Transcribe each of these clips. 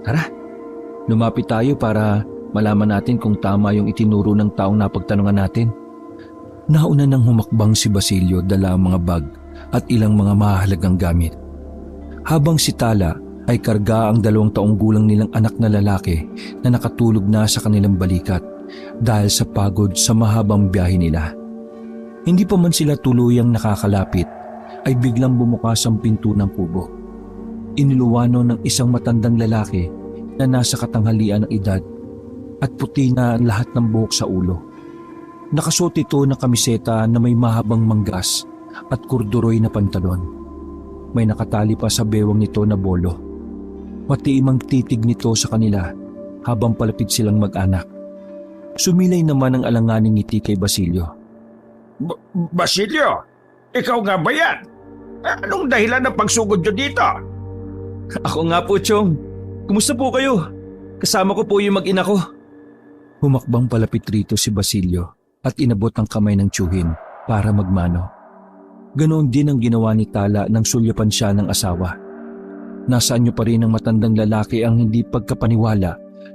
Tara, lumapit tayo para malaman natin kung tama yung itinuro ng taong napagtanungan natin. Nauna nang humakbang si Basilio dala ang mga bag at ilang mga mahalagang gamit. Habang si Tala ay karga ang 2 taong gulang nilang anak na lalaki na nakatulog na sa kanilang balikat dahil sa pagod sa mahabang biyahe nila. Hindi pa man sila tuluyang nakakalapit ay biglang bumukas ang pinto ng kubo. Iniluwano ng isang matandang lalaki na nasa katanghalian ng edad at puti na ang lahat ng buhok sa ulo. Nakasuot ito ng kamiseta na may mahabang manggas at kurduroy na pantalon. May nakatali pa sa bewang nito na bolo. Matiimang titig nito sa kanila habang palapit silang mag-anak. Sumilay naman ang alanganing ngiti kay Basilio. Basilio, ikaw nga ba yan? Anong dahilan ng pagsugod nyo dito? Ako nga po, Chong. Kumusta po kayo? Kasama ko po yung mag-ina ko. Humakbang palapit rito si Basilio at inabot ang kamay ng tiyuhin para magmano. Ganoon din ang ginawa ni Tala nang sulyapan siya ng asawa. Nasaan niyo pa rin ang matandang lalaki ang hindi pagkapaniwala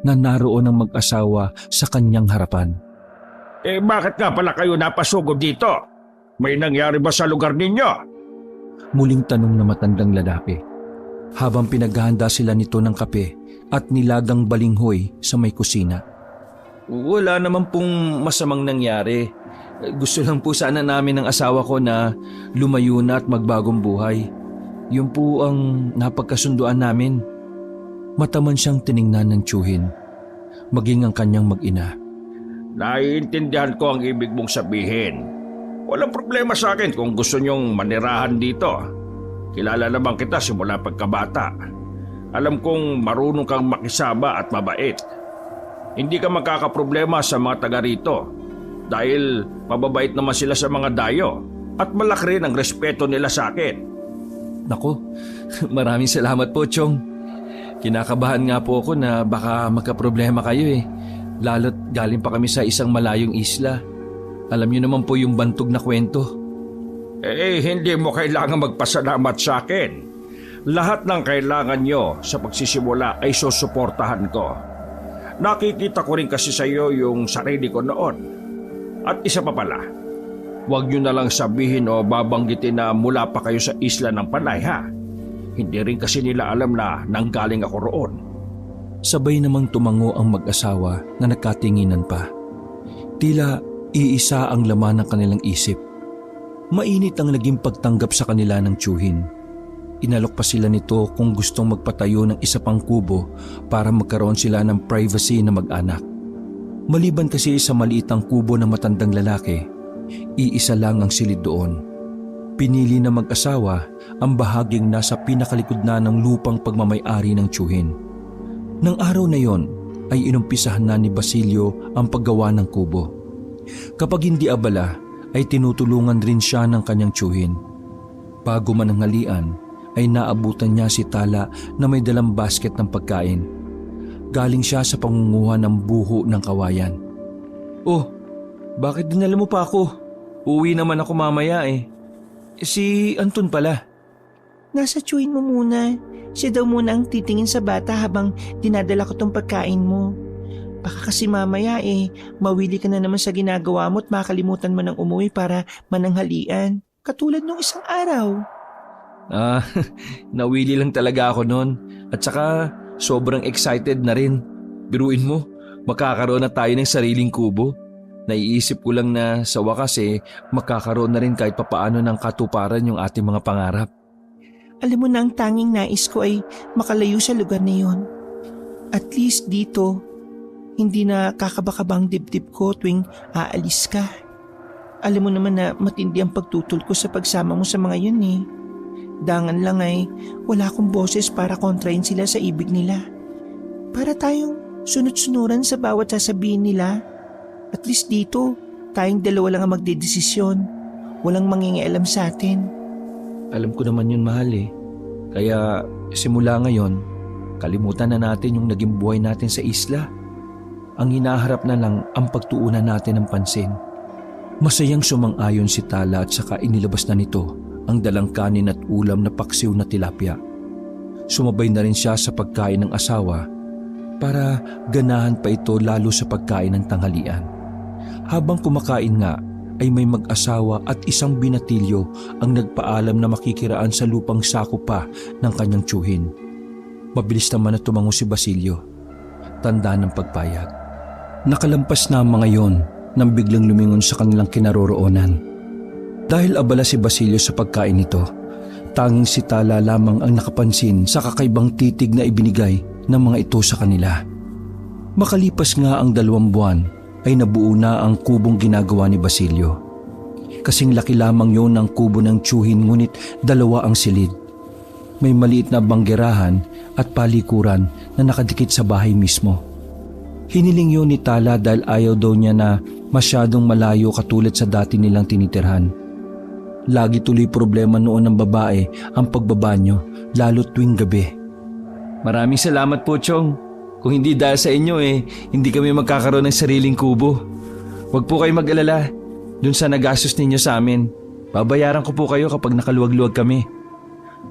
na naroon ang mag-asawa sa kanyang harapan. Bakit nga pala kayo napasugod dito? May nangyari ba sa lugar ninyo? Muling tanong na matandang lalaki. Habang pinaghahanda sila nito ng kape at nilagang balinghoy sa may kusina. Wala naman pong masamang nangyari. Gusto lang po sana namin ng asawa ko na lumayo na at magbagong buhay. Yun po ang napagkasunduan namin. Mataman siyang tiningnan ng tiyuhin, maging ang kanyang mag-ina. Naiintindihan ko ang ibig mong sabihin. Walang problema sa akin kung gusto nyong manirahan dito. Kilala naman kita simula pagkabata. Alam kong marunong kang makisama at mabait. Hindi ka magkakaproblema sa mga taga rito dahil mababait naman sila sa mga dayo at malaki rin ang respeto nila sa akin. Nako, maraming salamat po, Chong. Kinakabahan nga po ako na baka magkaproblema kayo eh. Lalo't galing pa kami sa isang malayong isla. Alam niyo naman po yung bantog na kwento. Hindi mo kailangan magpasalamat sa akin. Lahat ng kailangan nyo sa pagsisimula ay susuportahan ko. Nakikita ko rin kasi sa iyo yung sarili ko noon. At isa pa pala, huwag nyo na lang sabihin o babanggitin na mula pa kayo sa isla ng Panay, ha? Hindi rin kasi nila alam na nanggaling ako roon. Sabay namang tumango ang mag-asawa na nagkatinginan pa. Tila iisa ang laman ng kanilang isip. Mainit ang naging pagtanggap sa kanila ng tiyuhin. Inalok pa sila nito kung gustong magpatayo ng isa pang kubo para magkaroon sila ng privacy na mag-anak. Maliban kasi sa maliitang kubo ng matandang lalaki, iisa lang ang silid doon. Pinili na mag-asawa ang bahaging nasa pinakalikod na ng lupang pagmamay-ari ng tiyuhin. Nang araw na yon ay inumpisahan na ni Basilio ang paggawa ng kubo. Kapag hindi abala ay tinutulungan rin siya ng kanyang tiyuhin. Bago mananghalian ay naabutan niya si Tala na may dalang basket ng pagkain. Galing siya sa pangunguha ng buho ng kawayan. Oh, bakit dinala mo pa ako? Uwi naman ako mamaya eh. Si Anton pala. Nasa tiyuhin mo muna. Siya daw muna ang titingin sa bata habang dinadala ko tong pagkain mo. Baka kasi mamaya mawili ka na naman sa ginagawa mo at makalimutan mo ng umuwi para mananghalian. Katulad nung isang araw. Nawili lang talaga ako noon. At saka sobrang excited na rin. Biruin mo, makakaroon na tayo ng sariling kubo. Naiisip ko lang na sa wakas makakaroon na rin kahit papaano ng katuparan yung ating mga pangarap. Alam mo na ang tanging nais ko ay makalayo sa lugar na yon. At least dito, hindi na kakabakabang dibdib ko tuwing aalis ka. Alam mo naman na matindi ang pagtutol ko sa pagsama mo sa mga yun eh. Dangan lang ay wala akong boses para kontrahin sila sa ibig nila. Para tayong sunod-sunuran sa bawat sasabihin nila. At least dito, tayong dalawa lang ang magdedesisyon. Walang mangingialam sa atin. Alam ko naman yun, mahal eh. Kaya simula ngayon, kalimutan na natin yung naging buhay natin sa isla. Ang hinaharap na lang ang pagtuunan natin ng pansin. Masayang sumang-ayon si Tala at saka inilabas na nito ang dalang kanin at ulam na paksiw na tilapia. Sumabay na rin siya sa pagkain ng asawa para ganahan pa ito lalo sa pagkain ng tanghalian. Habang kumakain nga ay may mag-asawa at isang binatilyo ang nagpaalam na makikiraan sa lupang sako pa ng kanyang tiyuhin. Mabilis naman na tumango si Basilio. Tanda ng pagpayag. Nakalampas na ang mga yon nang biglang lumingon sa kanilang kinaroroonan. Dahil abala si Basilio sa pagkain nito, tanging si Tala lamang ang nakapansin sa kakaibang titig na ibinigay ng mga ito sa kanila. Makalipas nga ang 2 buwan ay nabuo na ang kubong ginagawa ni Basilio. Kasing laki lamang yon ng kubo ng tiyuhin ngunit 2 ang silid. May maliit na banggerahan at palikuran na nakadikit sa bahay mismo. Hiniling yun ni Tala dahil ayaw daw niya na masyadong malayo katulad sa dati nilang tinitirhan. Lagi tuloy problema noon ng babae ang pagbabanyo lalo tuwing gabi. Maraming salamat po, Chong. Kung hindi dahil sa inyo hindi kami magkakaroon ng sariling kubo. Huwag po kayo mag-alala dun sa nagastos ninyo sa amin. Babayaran ko po kayo kapag nakaluwag-luwag kami.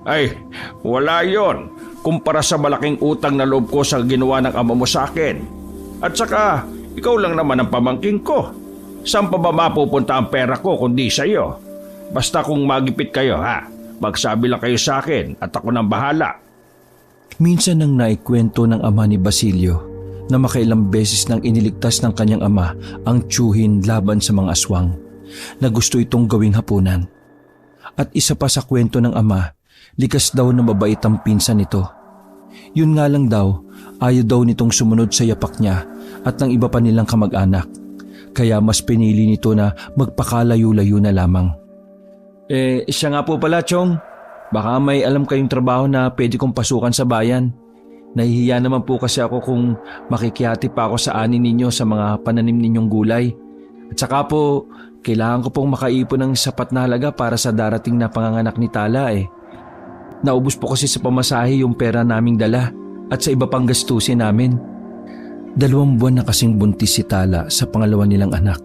Ay, wala yon kumpara sa malaking utang na loob ko sa ginawa ng ama mo sa akin. At saka, ikaw lang naman ang pamangking ko. Saan pa ba mapupunta ang pera ko kundi sa iyo? Basta kung magipit kayo magsabi lang kayo sa akin at ako nang bahala. Minsan nang naikwento ng ama ni Basilio na makailang beses nang iniligtas ng kanyang ama ang tiyuhin laban sa mga aswang na gusto itong gawing hapunan. At isa pa sa kwento ng ama, likas daw na mabait ang pinsan nito. Yun nga lang daw, ayaw daw nitong sumunod sa yapak niya at ng iba pa nilang kamag-anak. Kaya mas pinili nito na magpakalayo-layo na lamang. Siya nga po pala, Chong. Baka may alam kayong trabaho na pwede kong pasukan sa bayan. Nahihiya naman po kasi ako kung makikihati pa ako sa ani ninyo sa mga pananim ninyong gulay. At saka po, kailangan ko pong makaipon ng sapat na halaga para sa darating na panganganak ni Tala Naubos po kasi sa pamasahe yung pera naming dala at sa iba pang gastusin namin. 2 buwan na kasing buntis si Tala sa pangalawa nilang anak.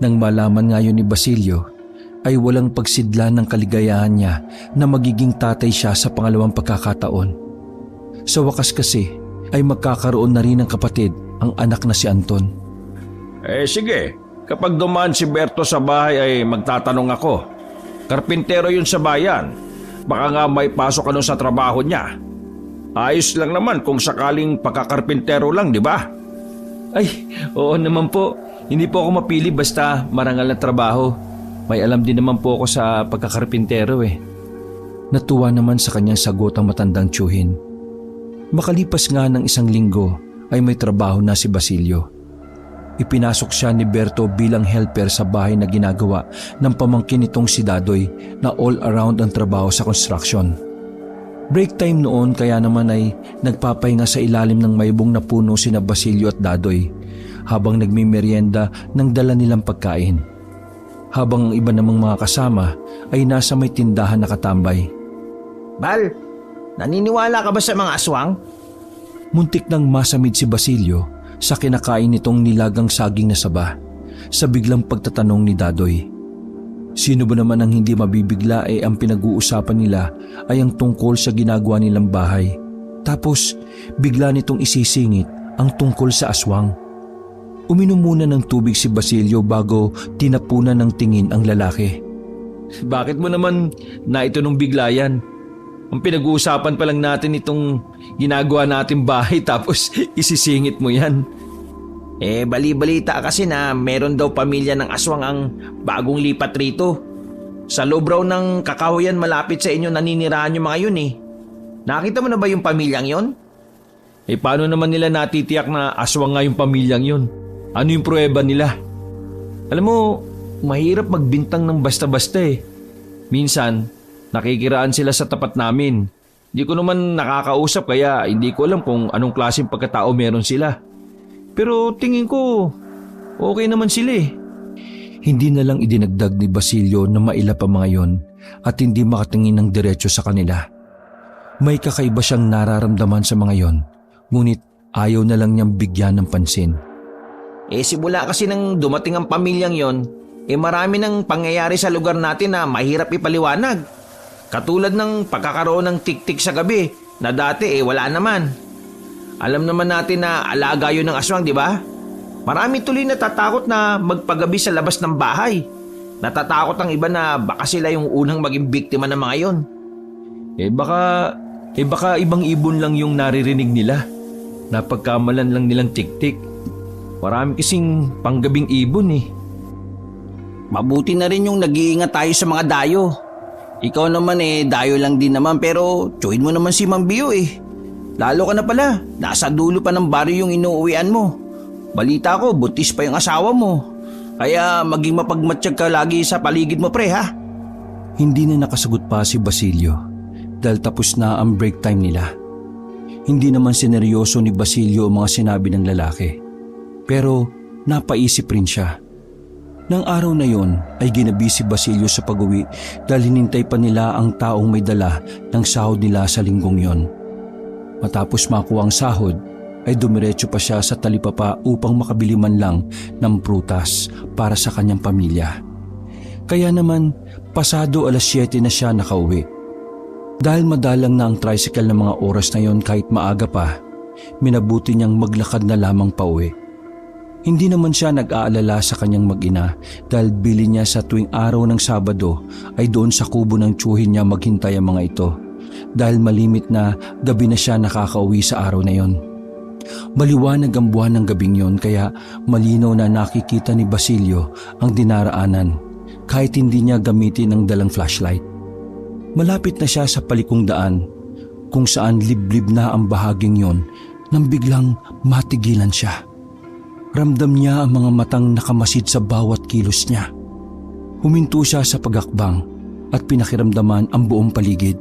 Nang malaman ngayon ni Basilio, ay walang pagsidlan ng kaligayahan niya na magiging tatay siya sa pangalawang pagkakataon. Sa wakas kasi ay magkakaroon na rin ng kapatid ang anak na si Anton. Sige, kapag dumaan si Berto sa bahay ay magtatanong ako. Karpintero yun sa bayan. Baka nga may pasok ano sa trabaho niya. Ayos lang naman kung sakaling pagkakarpintero lang, di ba? Ay, oo naman po. Hindi po ako mapili basta marangal na trabaho. May alam din naman po ako sa pagkakarpintero Natuwa naman sa kanyang sagot ang matandang tiyuhin. Makalipas nga ng 1 linggo ay may trabaho na si Basilio. Ipinasok siya ni Berto bilang helper sa bahay na ginagawa ng pamangkin nitong si Dadoy na all around ang trabaho sa construction. Break time noon kaya naman ay nagpapahinga sa ilalim ng maybong na puno sina Basilio at Dadoy habang nagmimerienda ng dala nilang pagkain. Habang ang iba namang mga kasama ay nasa may tindahan nakatambay. Bal, naniniwala ka ba sa mga aswang? Muntik nang masamid si Basilio sa kinakain nitong nilagang saging na saba sa biglang pagtatanong ni Dadoy. Sino ba naman ang hindi mabibigla ang pinag-uusapan nila ay ang tungkol sa ginagawa nilang bahay. Tapos bigla nitong isisingit ang tungkol sa aswang. Uminom muna ng tubig si Basilio bago tinapunan ng tingin ang lalaki. Bakit mo naman naitanong bigla yan? Ang pinag-uusapan pa lang natin itong ginagawa natin bahay tapos isisingit mo yan. Bali-balita kasi na meron daw pamilya ng aswang ang bagong lipat rito. Sa loob raw ng kakahuyan malapit sa inyo naninirahan yung mga yun Nakita mo na ba yung pamilyang yon? Paano naman nila natitiyak na aswang nga yung pamilyang yon? Ano yung pruweba nila? Alam mo, mahirap magbintang ng basta-basta Minsan, nakikiraan sila sa tapat namin. Hindi ko naman nakakausap kaya hindi ko alam kung anong klaseng pagkatao meron sila. Pero tingin ko, okay naman sila Hindi na lang idinagdag ni Basilio na mailap ang mga yon at hindi makatingin ng diretso sa kanila. May kakaiba siyang nararamdaman sa mga yon, ngunit ayaw na lang niyang bigyan ng pansin. Simula kasi nang dumating ang pamilyang yon, marami nang pangyayari sa lugar natin na mahirap ipaliwanag. Katulad ng pagkakaroon ng tik-tik sa gabi na dati wala naman. Alam naman natin na alaga yun ng aswang, di ba? Marami tuloy natatakot na magpagabi sa labas ng bahay. Natatakot ang iba na baka sila yung unang maging biktima ng mga yon. Baka ibang ibon lang yung naririnig nila. Napagkamalan lang nilang tiktik. Marami kasing panggabing ibon eh. Mabuti na rin yung nag-iingat tayo sa mga dayo. Ikaw naman dayo lang din naman pero tsuhin mo naman si Mang Bio eh. Lalo ka na pala, nasa dulo pa ng baryo yung inuuwian mo. Balita ko, buntis pa yung asawa mo. Kaya maging mapagmatsyag ka lagi sa paligid mo pre ha. Hindi na nakasagot pa si Basilio dahil tapos na ang break time nila. Hindi naman sineryoso ni Basilio ang mga sinabi ng lalaki. Pero napaisip rin siya. Nang araw na yon ay ginabi si Basilio sa pag-uwi dahil hinintay pa nila ang taong may dala ng sahod nila sa linggong yon. Matapos makuha ang sahod ay dumiretso pa siya sa talipapa upang makabili man lang ng prutas para sa kanyang pamilya. Kaya naman pasado 7:00 na siya nakauwi. Dahil madalang na ang tricycle ng mga oras na yon kahit maaga pa, minabuti niyang maglakad na lamang pauwi. Hindi naman siya nag-aalala sa kanyang mag-ina dahil bili niya sa tuwing araw ng Sabado ay doon sa kubo ng tiyuhin niya maghintay ang mga ito dahil malimit na gabi na siya nakakauwi sa araw na yon. Maliwanag ang buwan ng gabing yon kaya malinaw na nakikita ni Basilio ang dinaraanan kahit hindi niya gamitin ang dalang flashlight. Malapit na siya sa palikong daan kung saan liblib na ang bahaging yon nang biglang matigilan siya. Ramdam niya ang mga matang nakamasid sa bawat kilos niya. Huminto siya sa pagakbang at pinakiramdaman ang buong paligid.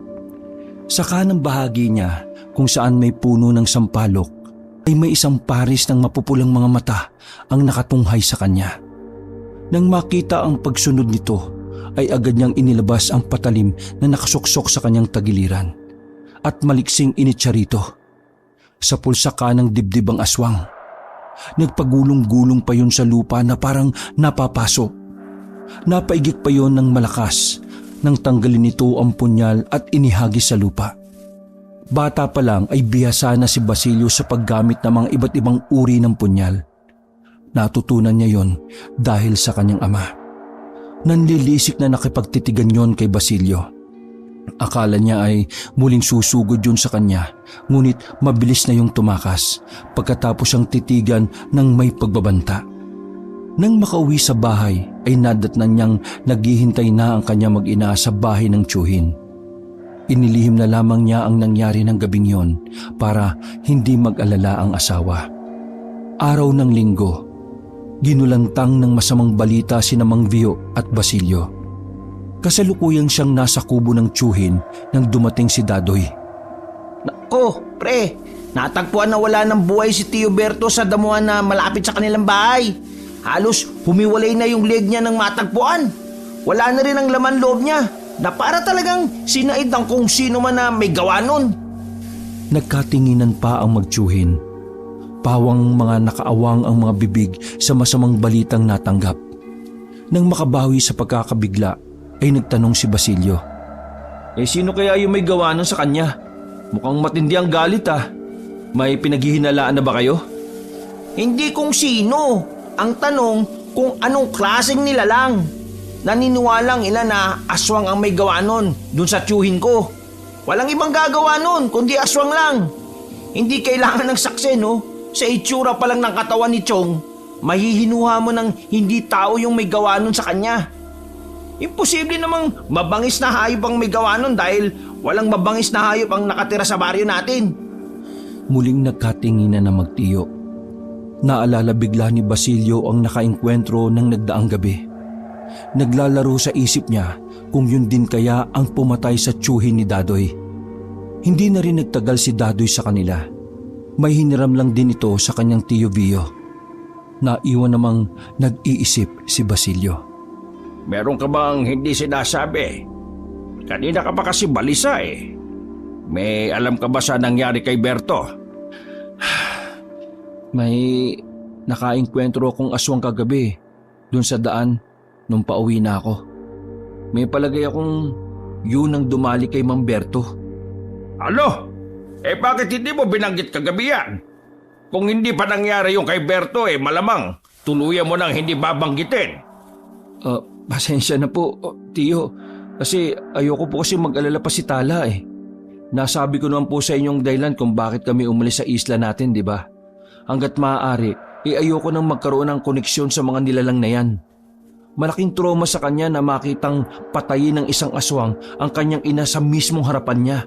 Sa kanang bahagi niya kung saan may puno ng sampalok ay may isang paris ng mapupulang mga mata ang nakatunghay sa kanya. Nang makita ang pagsunod nito ay agad niyang inilabas ang patalim na nakasuksok sa kanyang tagiliran at maliksing initsa rito. Sa pulsa kanang dibdib ang aswang. Nagpagulong-gulong pa yun sa lupa na parang napapasok. Napaigik pa yun ng malakas nang tanggalin nito ang punyal at inihagis sa lupa. Bata pa lang ay bihasa na si Basilio sa paggamit ng mga iba't ibang uri ng punyal. Natutunan niya yon dahil sa kanyang ama. Nanlilisik na nakipagtitigan yon kay Basilio. Akala niya ay muling susugod yun sa kanya, ngunit mabilis na yung tumakas pagkatapos siyang titigan ng may pagbabanta. Nang makauwi sa bahay ay nadatnan niyang naghihintay na ang kanya mag-ina sa bahay ng tiyuhin. Inilihim na lamang niya ang nangyari ng gabing yon para hindi mag-alala ang asawa. Araw ng linggo, ginulantang ng masamang balita sina Mang Vio at Basilio. Kasalukuyang siyang nasa kubo ng tiyuhin nang dumating si Dadoy. Nako, pre, natagpuan na wala ng buhay si Tio Berto sa damuhan na malapit sa kanilang bahay. Halos humiwalay na yung leg niya ng matagpuan. Wala na rin ang laman loob niya na para talagang sinaid ng kung sino man na may gawa nun. Nagkatinginan pa ang magtiyuhin. Pawang mga nakaawang ang mga bibig sa masamang balitang natanggap. Nang makabawi sa pagkakabigla, ay nagtanong si Basilio. Sino kaya yung may gawa nun sa kanya? Mukhang matindi ang galit ah. May pinaghihinalaan na ba kayo? Hindi kung sino. Ang tanong kung anong klaseng nilalang. Naniniwalang ilan na aswang ang may gawa nun dun sa tiyuhin ko. Walang ibang gagawa nun kundi aswang lang. Hindi kailangan ng sakse no. Sa itsura pa lang ng katawan ni Chong, mahihinuha mo ng hindi tao yung may gawa nun sa kanya. Imposible namang mabangis na hayop ang may gawa nun dahil walang mabangis na hayop ang nakatira sa baryo natin. Muling nagkatinginan na magtiyo. Naalala bigla ni Basilio ang nakaengkwentro ng nagdaang gabi. Naglalaro sa isip niya kung yun din kaya ang pumatay sa tiyuhin ni Dadoy. Hindi na rin nagtagal si Dadoy sa kanila. May hiniram lang din ito sa kanyang tiyo Vio. Naiwan namang nag-iisip si Basilio. Meron ka bang hindi sinasabi? Kanina ka pa kasi balisa eh. May alam ka ba sa nangyari kay Berto? May nakaengkwentro akong aswang kagabi dun sa daan nung pauwi na ako. May palagay akong yun ang dumali kay Mang Berto. Ano? Bakit hindi mo binanggit kagabi yan? Kung hindi pa nangyari yung kay Berto malamang tuluyan mo nang hindi babanggitin. Pasensya na po, Tiyo. Kasi ayoko po kasi mag-alala pa si Tala eh. Nasabi ko naman po sa inyong dahilan kung bakit kami umalis sa isla natin, di ba? Hanggat maaari, ayoko nang magkaroon ng koneksyon sa mga nilalang na yan. Malaking trauma sa kanya na makitang patayin ng isang aswang ang kanyang ina sa mismong harapan niya.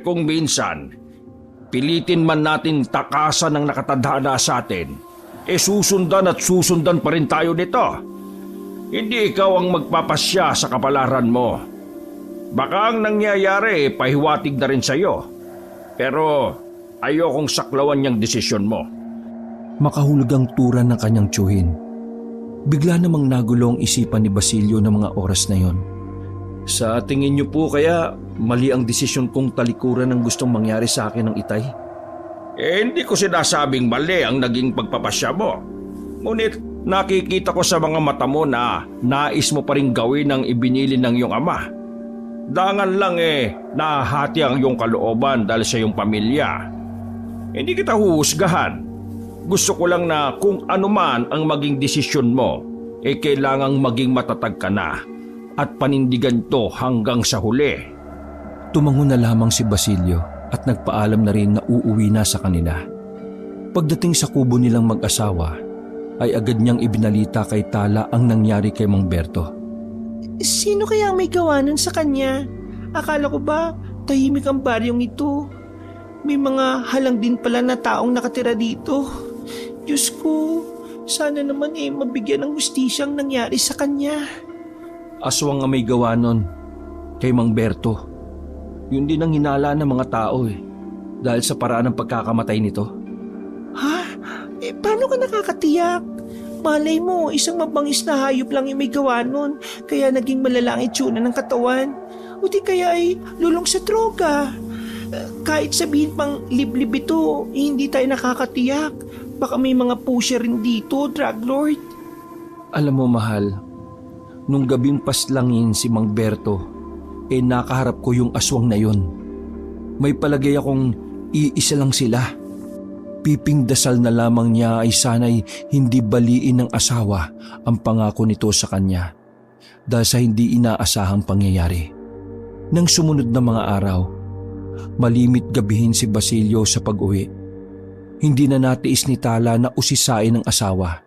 Kung minsan, pilitin man natin takasan ng nakatadhana sa atin, susundan at susundan pa rin tayo nito. Hindi ikaw ang magpapasya sa kapalaran mo. Baka ang nangyayari pahiwatig na rin sa'yo. Pero ayokong saklawan niyang desisyon mo. Makahulog ang turan ng kanyang tiyuhin. Bigla namang nagulo ang isipan ni Basilio ng mga oras na yon. Sa tingin niyo po kaya mali ang desisyon kong talikuran ng gustong mangyari sa akin ng itay? Hindi ko sinasabing mali ang naging pagpapasya mo. Ngunit nakikita ko sa mga mata mo na nais mo pa rin gawin ang ibinili ng iyong ama. Dangan lang nahahati ang iyong kalooban dahil sa iyong pamilya. Hindi kita huhusgahan. Gusto ko lang na kung ano man ang maging desisyon mo, kailangang maging matatag ka na at panindigan to hanggang sa huli. Tumango na lamang si Basilio at nagpaalam na rin na uuwi na sa kanila. Pagdating sa kubo nilang mag-asawa, ay agad niyang ibinalita kay Tala ang nangyari kay Mang Berto. Sino kaya ang may gawa nun sa kanya? Akala ko ba tahimik ang baryong ito? May mga halang din pala na taong nakatira dito. Diyos ko, sana naman mabigyan ng hustisyang nangyari sa kanya. Aswang ang may gawa nun kay Mang Berto. Yun din ang hinala ng mga tao dahil sa paraan ng pagkakamatay nito. Ha? Paano ka nakakatiyak? Malay mo, isang mabangis na hayop lang yung may gawa nun, kaya naging malala ang itsura ng katawan. O di kaya ay lulong sa droga. Kahit sabihin pang liblib ito, hindi tayo nakakatiyak. Baka may mga pusher rin dito, drug lord. Alam mo mahal, nung gabing paslangin si Mang Berto, nakaharap ko yung aswang na yun. May palagay akong iisa lang sila. Piping dasal na lamang niya ay sana'y hindi baliin ng asawa ang pangako nito sa kanya dahil sa hindi inaasahang pangyayari. Nang sumunod na mga araw, malimit gabihin si Basilio sa pag-uwi. Hindi na natiis ni Tala na usisain ng asawa.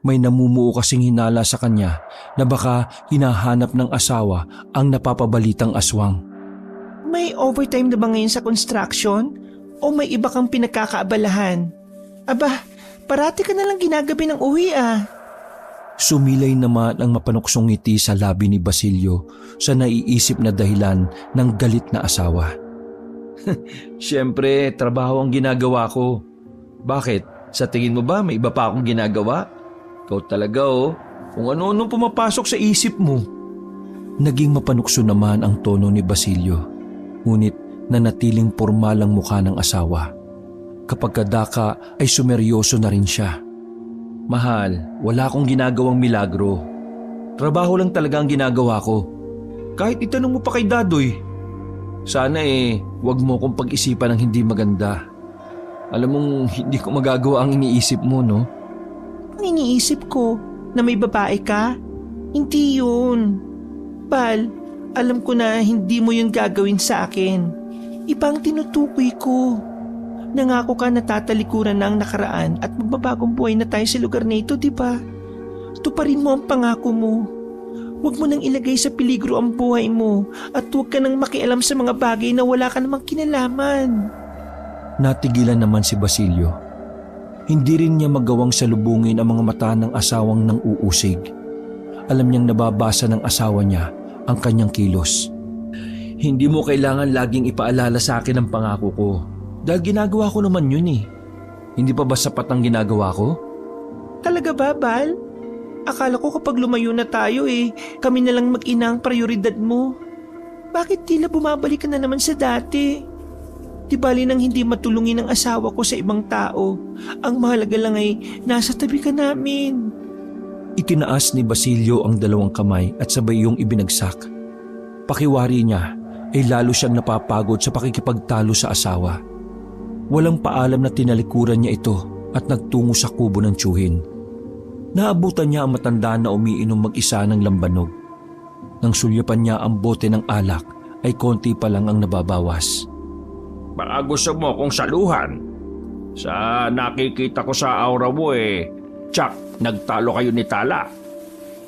May namumuo kasing hinala sa kanya na baka hinahanap ng asawa ang napapabalitang aswang. May overtime na ba ngayon sa construction? O may iba kang pinagkakaabalahan? Aba, parati ka nalang ginagabi ng uwi Sumilay naman ang mapanuksong ngiti sa labi ni Basilio sa naiisip na dahilan ng galit na asawa. Siyempre, trabaho ang ginagawa ko. Bakit? Sa tingin mo ba may iba pa akong ginagawa? Ikaw talaga kung ano-ano pumapasok sa isip mo. Naging mapanukso naman ang tono ni Basilio, ngunit nanatiling pormalang mukha ng asawa. Kapag kadaka ay sumeryoso na rin siya. Mahal, wala akong ginagawang milagro. Trabaho lang talaga ang ginagawa ko. Kahit itanong mo pa kay Dadoy. Sana wag mo kong pag-isipan ng hindi maganda. Alam mong hindi ko magagawa ang iniisip mo, no? Ang iniisip ko na may babae ka? Hindi yun. Pal, alam ko na hindi mo yun gagawin sa akin. Ibang tinutukoy ko. Nangako ka na tatalikuran na ang nakaraan at magbabagong buhay na tayo sa lugar na ito, di ba? Tuparin mo ang pangako mo. Huwag mo nang ilagay sa peligro ang buhay mo at huwag ka nang makialam sa mga bagay na wala ka namang kinalaman. Natigilan naman si Basilio. Hindi rin niya magawang salubungin ang mga mata ng asawang nang uusig. Alam niyang nababasa ng asawa niya ang kanyang kilos. Hindi mo kailangan laging ipaalala sa akin ang pangako ko. Dahil ginagawa ko naman yun Hindi pa ba sapat ang ginagawa ko? Talaga ba, Bal? Akala ko kapag lumayo na tayo kami na lang mag-ina ang prioridad mo. Bakit tila bumabalik ka na naman sa dati? Di bali nang hindi matulungin ang asawa ko sa ibang tao. Ang mahalaga lang ay nasa tabi ka namin. Itinaas ni Basilio ang dalawang kamay at sabay yung ibinagsak. Pakiwari niya ay lalo siyang napapagod sa pakikipagtalo sa asawa. Walang paalam na tinalikuran niya ito at nagtungo sa kubo ng tiyuhin. Naabutan niya ang matanda na umiinom mag-isa ng lambanog. Nang sulyapan niya ang bote ng alak ay konti pa lang ang nababawas. Baka gusto mo kong saluhan. Sa nakikita ko sa aura mo tsak, nagtalo kayo ni Tala.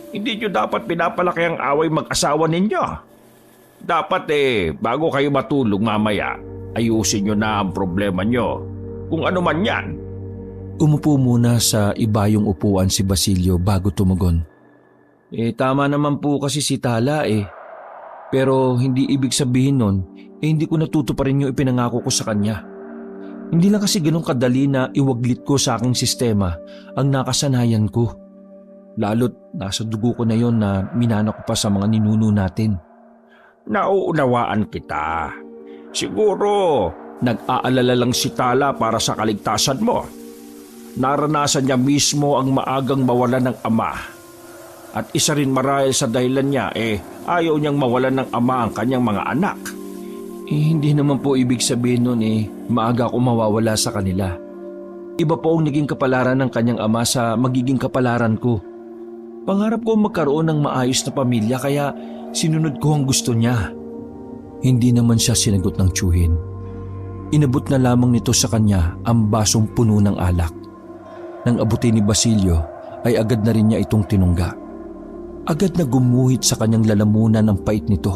Hindi nyo dapat pinapalaki ang away mag-asawa ninyo. Dapat bago kayo matulog mamaya, ayusin nyo na ang problema nyo. Kung ano man yan. Umupo muna sa ibayong upuan si Basilio bago tumugon. Tama naman po kasi si Tala Pero hindi ibig sabihin nun, hindi ko natutuparin yung ipinangako ko sa kanya. Hindi lang kasi ganun kadali na iwaglit ko sa aking sistema ang nakasanayan ko. Lalo't nasa dugo ko na yon na minana ko pa sa mga ninuno natin. Nauunawaan kita. Siguro, nag-aalala lang si Tala para sa kaligtasan mo. Naranasan niya mismo ang maagang mawalan ng ama. At isa rin marahil sa dahilan niya ayaw niyang mawalan ng ama ang kanyang mga anak. Hindi naman po ibig sabihin nun maaga ako mawawala sa kanila. Iba po ang naging kapalaran ng kanyang ama sa magiging kapalaran ko. Pangarap ko magkaroon ng maayos na pamilya kaya sinunod ko ang gusto niya. Hindi naman siya sinagot ng tiyuhin. Inabot na lamang nito sa kanya ang basong puno ng alak. Nang abutin ni Basilio ay agad na rin niya itong tinungga. Agad na gumuhit sa kanyang lalamunan ang pait nito.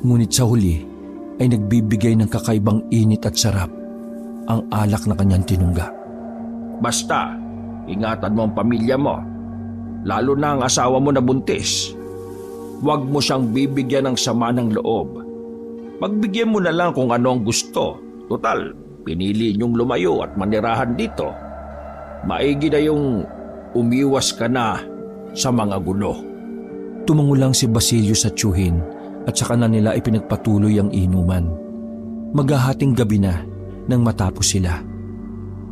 Ngunit sa huli ay nagbibigay ng kakaibang init at sarap ang alak na kanyang tinungga. Basta, ingatan mo ang pamilya mo. Lalo na ang asawa mo na buntis. Huwag mo siyang bibigyan ng sama ng loob. Pagbigyan mo na lang kung ano ang gusto. Total, pinili niyong lumayo at manirahan dito. Maigi na yung umiwas ka na sa mga gulo. Tumango lang si Basilio sa tiyuhin at saka na nila ipinagpatuloy ang inuman. Maghahating gabi na nang matapos sila.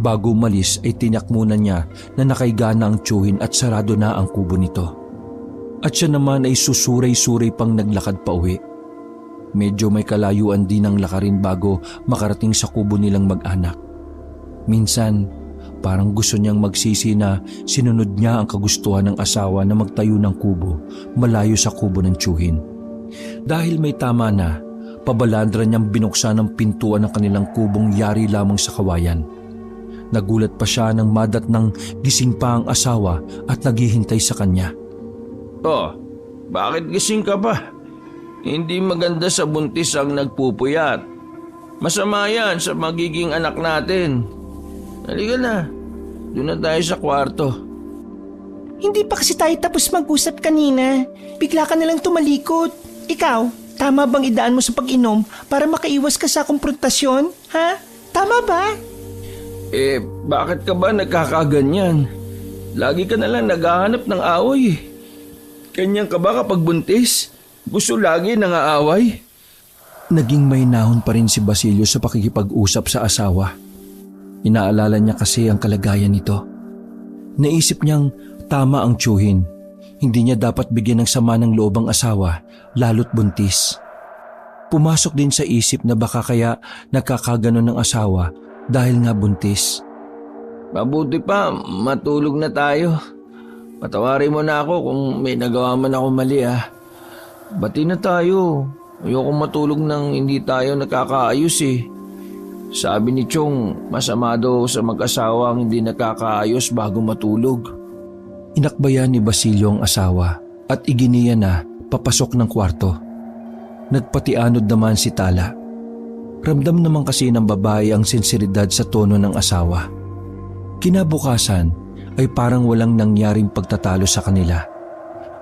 Bago umalis ay tinak muna niya na nakaiga na ang tiyuhin at sarado na ang kubo nito. At siya naman ay susuray-suray pang naglakad pa uwi. Medyo may kalayuan din ang lakarin bago makarating sa kubo nilang mag-anak. Minsan, parang gusto niyang magsisi na sinunod niya ang kagustuhan ng asawa na magtayo ng kubo malayo sa kubo ng tiyuhin. Dahil may tama na, pabalandra niyang binuksan ang pintuan ng kanilang kubong yari lamang sa kawayan. Nagulat pa siya nang madat ng gising pa ang asawa at naghihintay sa kanya. Oh, bakit gising ka ba? Hindi maganda sa buntis ang nagpupuyat. Masama yan sa magiging anak natin. Halika na, doon na tayo sa kwarto. Hindi pa kasi tayo tapos mag-usap kanina. Bigla ka nalang tumalikod. Ikaw, tama bang idaan mo sa pag-inom para makaiwas ka sa konfrontasyon? Ha? Tama ba? Bakit ka ba nagkakaganyan? Lagi ka nalang naghahanap ng away. Ganyan ka ba kapag buntis? Gusto lagi nangaaway? Naging may nahon pa rin si Basilio sa pakikipag-usap sa asawa. Inaalala niya kasi ang kalagayan nito. Naisip niyang tama ang tiyuhin. Hindi niya dapat bigyan ng sama ng loob ang asawa, lalo't buntis. Pumasok din sa isip na baka kaya nagkakaganon ng asawa dahil nga buntis. Mabuti pa, matulog na tayo. Patawarin mo na ako kung may nagawa man ako mali Bati na tayo. Ayoko matulog nang hindi tayo nakakaayos Sabi ni Chong, masama daw sa mag-asawa ang hindi nakakaayos bago matulog. Inakbayan ni Basilio ang asawa at iginiya na papasok ng kwarto. Nagpatianod naman si Tala. Ramdam naman kasi ng babae ang sinseridad sa tono ng asawa. Kinabukasan ay parang walang nangyaring pagtatalo sa kanila.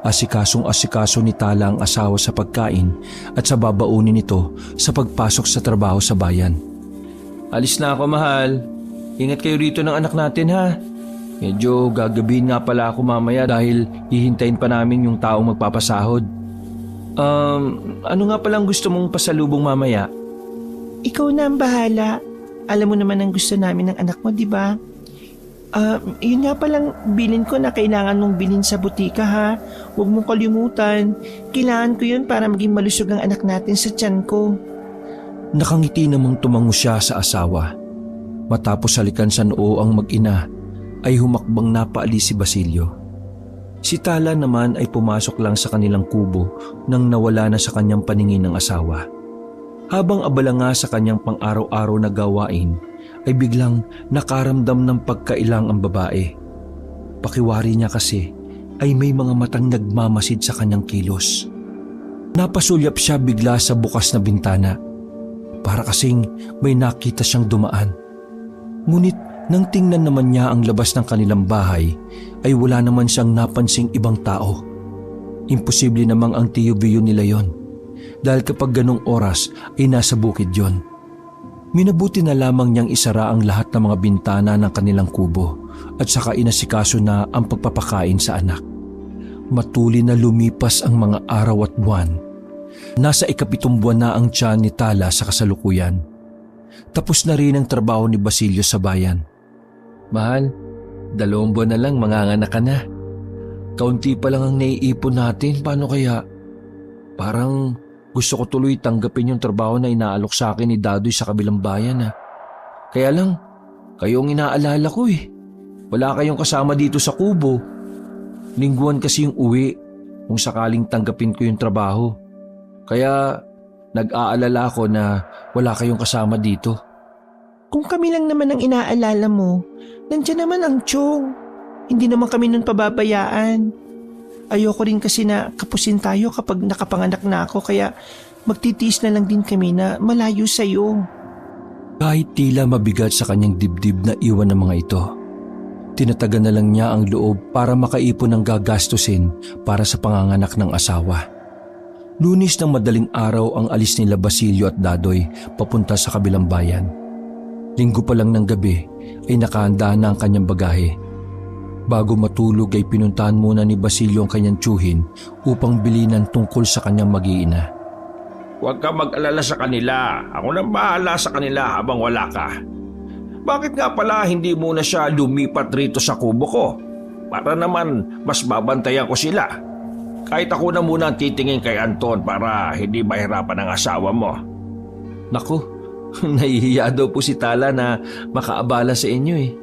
Asikasong-asikaso ni Tala ang asawa sa pagkain at sa babaunin nito sa pagpasok sa trabaho sa bayan. Alis na ako, mahal. Ingat kayo rito ng anak natin, ha? Medyo gagabihin nga pala ako mamaya dahil hihintayin pa namin yung taong magpapasahod. Ano nga palang gusto mong pasalubong mamaya? Ikaw na ang bahala. Alam mo naman ang gusto namin ng anak mo, di ba? Yun nga palang bilin ko na kailangan mong bilin sa butika, ha? Huwag mong kalimutan. Kailangan ko yun para maging malusog ang anak natin sa tiyan ko. Nakangiti namang tumango siya sa asawa. Matapos halikan sa noo ang mag-ina, ay humakbang napaalis si Basilio. Si Tala naman ay pumasok lang sa kanilang kubo nang nawala na sa kanyang paningin ng asawa. Habang abala nga sa kanyang pang-araw-araw na gawain, ay biglang nakaramdam ng pagkailang ang babae. Pakiwari niya kasi ay may mga matang nagmamasid sa kanyang kilos. Napasulyap siya bigla sa bukas na bintana. Para kasing may nakita siyang dumaan. Ngunit nang tingnan naman niya ang labas ng kanilang bahay, ay wala naman siyang napansing ibang tao. Imposible namang ang Tio Bio nila yon, dahil kapag ganong oras ay nasa bukid yon. Minabuti na lamang niyang isara ang lahat ng mga bintana ng kanilang kubo at saka inasikaso na ang pagpapakain sa anak. Matuli na lumipas ang mga araw at buwan. Nasa 7 buwan na ang tiyan ni Tala sa kasalukuyan. Tapos na rin ang trabaho ni Basilio sa bayan. Mahal, 2 buwan na lang manganganak ka na. Kaunti pa lang ang naiipon natin, paano kaya? Parang gusto ko tuloy tanggapin yung trabaho na inaalok sa akin ni Dadoy sa kabilang bayan. Kaya lang, kayo ang inaalala ko eh. Wala kayong kasama dito sa kubo. Lingguan kasi yung uwi kung sakaling tanggapin ko yung trabaho. Kaya nag-aalala ako na wala kayong kasama dito. Kung kami lang naman ang inaalala mo, nandiyan naman ang Chong. Hindi naman kami nun pababayaan. Ayoko rin kasi na kapusin tayo kapag nakapanganak na ako, kaya magtitiis na lang din kami na malayo sa'yo. Kahit tila mabigat sa kanyang dibdib na iwan ng mga ito, tinatagan na lang niya ang loob para makaipon ng gagastusin para sa panganganak ng asawa. Lunes ng madaling araw ang alis nila Basilio at Dadoy papunta sa kabilang bayan. Linggo pa lang ng gabi ay nakahanda na ang kanyang bagahe. Bago matulog ay pinuntahan muna ni Basilio ang kanyang tiyuhin upang bilinan tungkol sa kanyang mag-iina. Huwag ka mag-alala sa kanila. Ako nang bahala sa kanila habang wala ka. Bakit nga pala hindi muna siya lumipat rito sa kubo ko? Para naman mas babantayan ko sila. Kahit ako na muna ang titingin kay Anton para hindi mahirapan ang asawa mo. Naku, nahihiya daw po si Tala na makaabala sa inyo eh.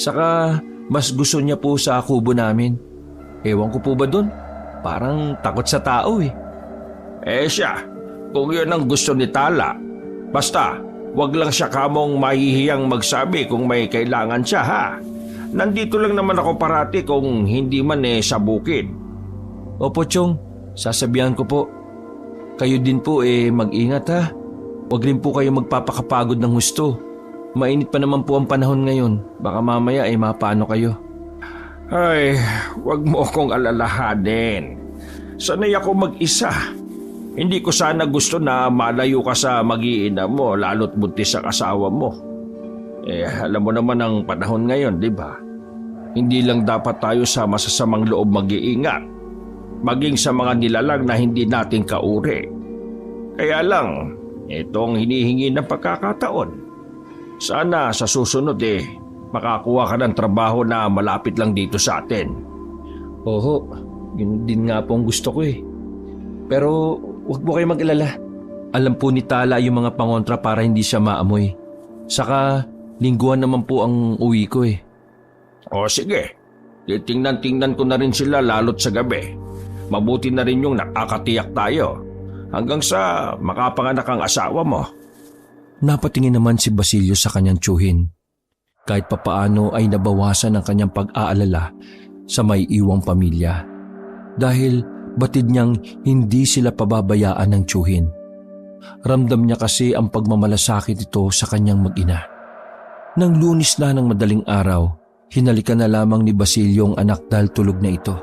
Saka mas gusto niya po sa kubo namin. Ewan ko po ba dun? Parang takot sa tao eh. Siya, kung yun ang gusto ni Tala, basta wag lang siya kamong mahihiyang magsabi kung may kailangan siya ha. Nandito lang naman ako parati kung hindi man sa bukid. Opo Chong, sasabihan ko po. Kayo din po mag-ingat ha. Huwag rin po kayo magpapakapagod ng husto. Mainit pa naman po ang panahon ngayon. Baka mamaya mapano kayo. Ay, wag mo akong alalahanin. Sanay ako mag-isa. Hindi ko sana gusto na malayo ka sa mag-iina mo, lalo't buntis ang asawa mo. Alam mo naman ang panahon ngayon, di ba? Hindi lang dapat tayo sa masasamang loob mag-iingat, maging sa mga nilalang na hindi natin kauri. Kaya lang, itong hinihingi ng pagkakataon. Sana sa susunod makakuha ka ng trabaho na malapit lang dito sa atin. Oho, yun din nga po ang gusto ko eh. Pero huwag po kayo mag-alala. Alam po ni Tala yung mga pangontra para hindi siya maamoy. Saka lingguhan naman po ang uwi ko eh. O sige, titingnan-tingnan ko na rin sila lalo't sa gabi. Mabuti na rin yung nakakatiyak tayo hanggang sa makapanganak ang asawa mo. Napatingin naman si Basilio sa kanyang tiyuhin. Kahit papaano ay nabawasan ang kanyang pag-aalala sa may iwang pamilya. Dahil batid niyang hindi sila pababayaan ng tiyuhin. Ramdam niya kasi ang pagmamalasakit ito sa kanyang mag-ina. Nang Lunes na ng madaling araw, hinalikan na lamang ni Basilio ang anak dahil tulog na ito.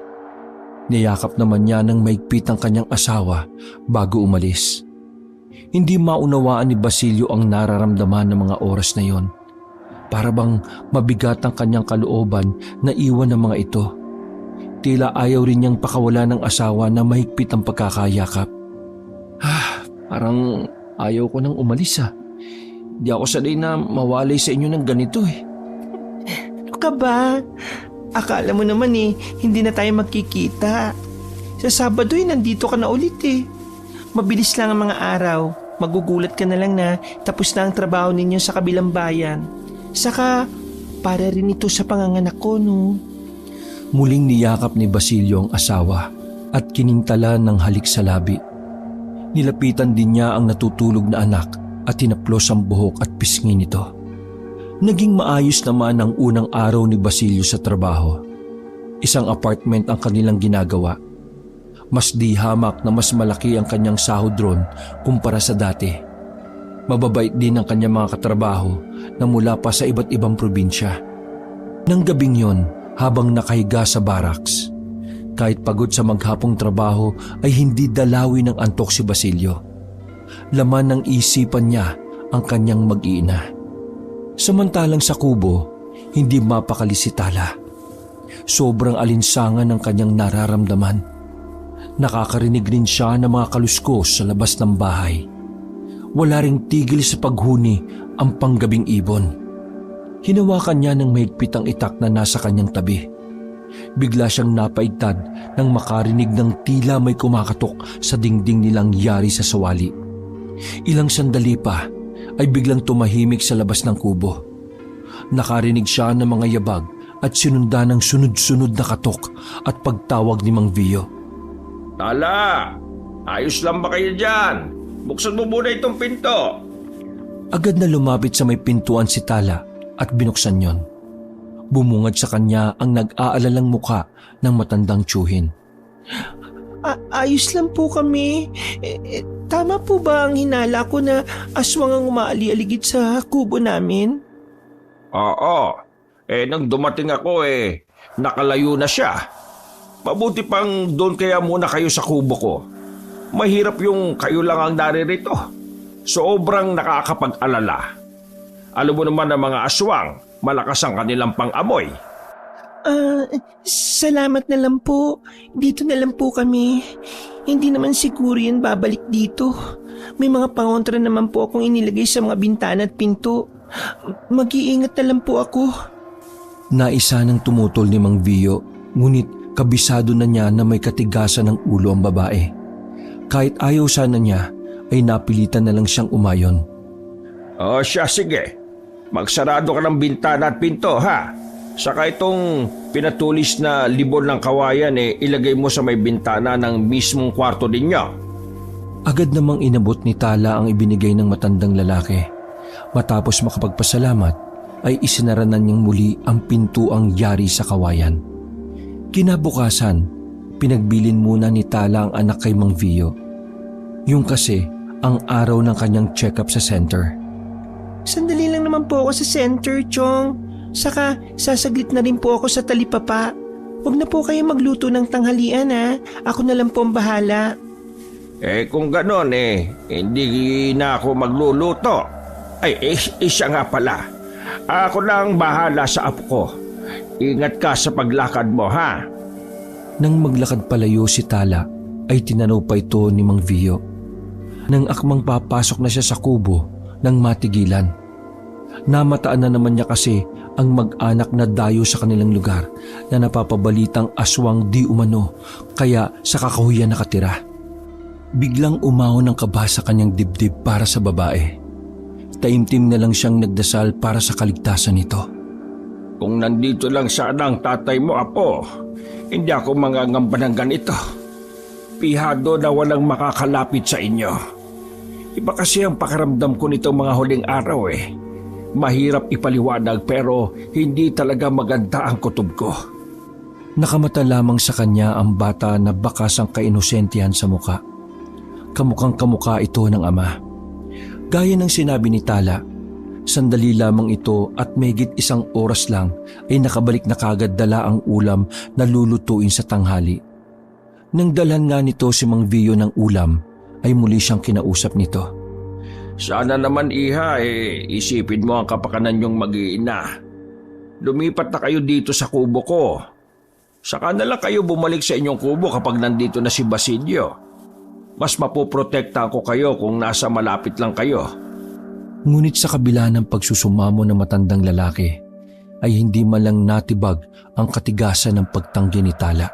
Niyakap naman niya ng maigpit ang kanyang asawa bago umalis. Hindi maunawaan ni Basilio ang nararamdaman ng mga oras na yon. Para bang mabigat ang kanyang kalooban na iwan ng mga ito. Tila ayaw rin niyang pakawala ng asawa na mahigpit ang pagkakayakap. Parang ayaw ko nang umalis Di ako sanay na mawalay sa inyo ng ganito eh. Ano ka ba? Akala mo naman hindi na tayo magkikita. Sa Sabado nandito ka na ulit Mabilis lang ang mga araw. Magugulat ka na lang na tapos na ang trabaho ninyo sa kabilang bayan. Saka para rin ito sa panganganak ko, no? Muling niyakap ni Basilio ang asawa at kinintala ng halik sa labi. Nilapitan din niya ang natutulog na anak at tinaplos ang buhok at pisngi nito. Naging maayos naman ang unang araw ni Basilio sa trabaho. Isang apartment ang kanilang ginagawa. Mas di hamak na mas malaki ang kanyang sahod ron kumpara sa dati. Mababait din ang kanyang mga katrabaho na mula pa sa iba't ibang probinsya. Nang gabing yon, habang nakahiga sa barracks, kahit pagod sa maghapong trabaho ay hindi dalawi ng antok si Basilio. Laman ng isipan niya ang kanyang mag-iina. Samantalang sa kubo, hindi mapakali si Tala. Sobrang alinsangan ng kanyang nararamdaman. Nakakarinig rin siya ng mga kaluskos sa labas ng bahay. Wala ring tigil sa paghuni ang panggabing ibon. Hinawakan niya ng mahigpit ang itak na nasa kanyang tabi. Bigla siyang napaigtad nang makarinig ng tila may kumakatok sa dingding nilang yari sa sawali. Ilang sandali pa ay biglang tumahimik sa labas ng kubo. Nakarinig siya ng mga yabag at sinunda ng sunod-sunod na katok at pagtawag ni Mang Vio. Tala! Ayos lang ba kayo dyan? Buksan mo muna itong pinto. Agad na lumapit sa may pintuan si Tala at binuksan yon. Bumungad sa kanya ang nag-aalalang muka ng matandang tiyuhin. Ayos lang po kami. Tama po ba ang hinala ko na aswang ang umaali-aligid sa kubo namin? Oo. Nang dumating ako nakalayo na siya. Mabuti pang doon kaya muna kayo sa kubo ko. Mahirap yung kayo lang ang naririto. Sobrang nakakapag-alala. Alam mo naman ang mga aswang, malakas ang kanilang pang-amoy. Salamat na lang po. Dito na lang po kami. Hindi naman siguro yan babalik dito. May mga pangontra naman po akong inilagay sa mga bintana at pinto. Mag-iingat na lang po ako. Naisa ng tumutol ni Mang Vio, ngunit kabisado na niya na may katigasan ng ulo ang babae. Kahit ayaw sana niya, ay napilitan na lang siyang umayon. Siya, sige. Magsarado ka ng bintana at pinto, ha? Saka itong pinatulis na libon ng kawayan ilagay mo sa may bintana ng mismong kwarto ninyo. Agad namang inabot ni Tala ang ibinigay ng matandang lalaki. Matapos makapagpasalamat, ay isinaranan niyang muli ang pintuang yari sa kawayan. Kinabukasan, pinagbilin muna ni Tala ang anak kay Mang Vio. Yung kasi ang araw ng kanyang check-up sa center. Sandali lang naman po ako sa center, Chong. Saka sasaglit na rin po ako sa talipapa. Huwag na po kayo magluto ng tanghalian, ha? Ako na lang po ang bahala. Kung ganon hindi na ako magluluto. Siya nga pala. Ako lang bahala sa apo ko. Ingat ka sa paglakad mo, ha? Nang maglakad palayo si Tala, ay tinanaw pa ito ni Mang Vio. Nang akmang papasok na siya sa kubo, nang matigilan. Namataan na naman niya kasi ang mag-anak na dayo sa kanilang lugar na napapabalitang aswang di umano, kaya sa kakahuyan nakatira. Biglang umahon ng kaba sa kanyang dibdib para sa babae. Taimtim na lang siyang nagdasal para sa kaligtasan nito. Kung nandito lang sana ang tatay mo, apo, hindi ako mangangamba ng ganito. Pihado na walang makakalapit sa inyo. Iba kasi ang pakiramdam ko nitong mga huling araw Mahirap ipaliwanag pero hindi talaga maganda ang kutob ko. Nakamata lamang sa kanya ang bata na bakas ang kainosentihan sa muka. Kamukhang kamukha ito ng ama. Gaya ng sinabi ni Tala, sandali lamang ito at mahigit 1 oras lang ay nakabalik na kagad dala ang ulam na lulutuin sa tanghali. Nang dalhan nga nito si Mang Vio ng ulam, ay muli siyang kinausap nito. Sana naman iha isipin mo ang kapakanan niyong mag-iina. Lumipat na kayo dito sa kubo ko. Saka na lang kayo bumalik sa inyong kubo kapag nandito na si Basilio. Mas mapoprotektahan ko kayo kung nasa malapit lang kayo. Ngunit sa kabila ng pagsusumamo ng matandang lalaki, ay hindi man lang natibag ang katigasan ng pagtanggi ni Tala.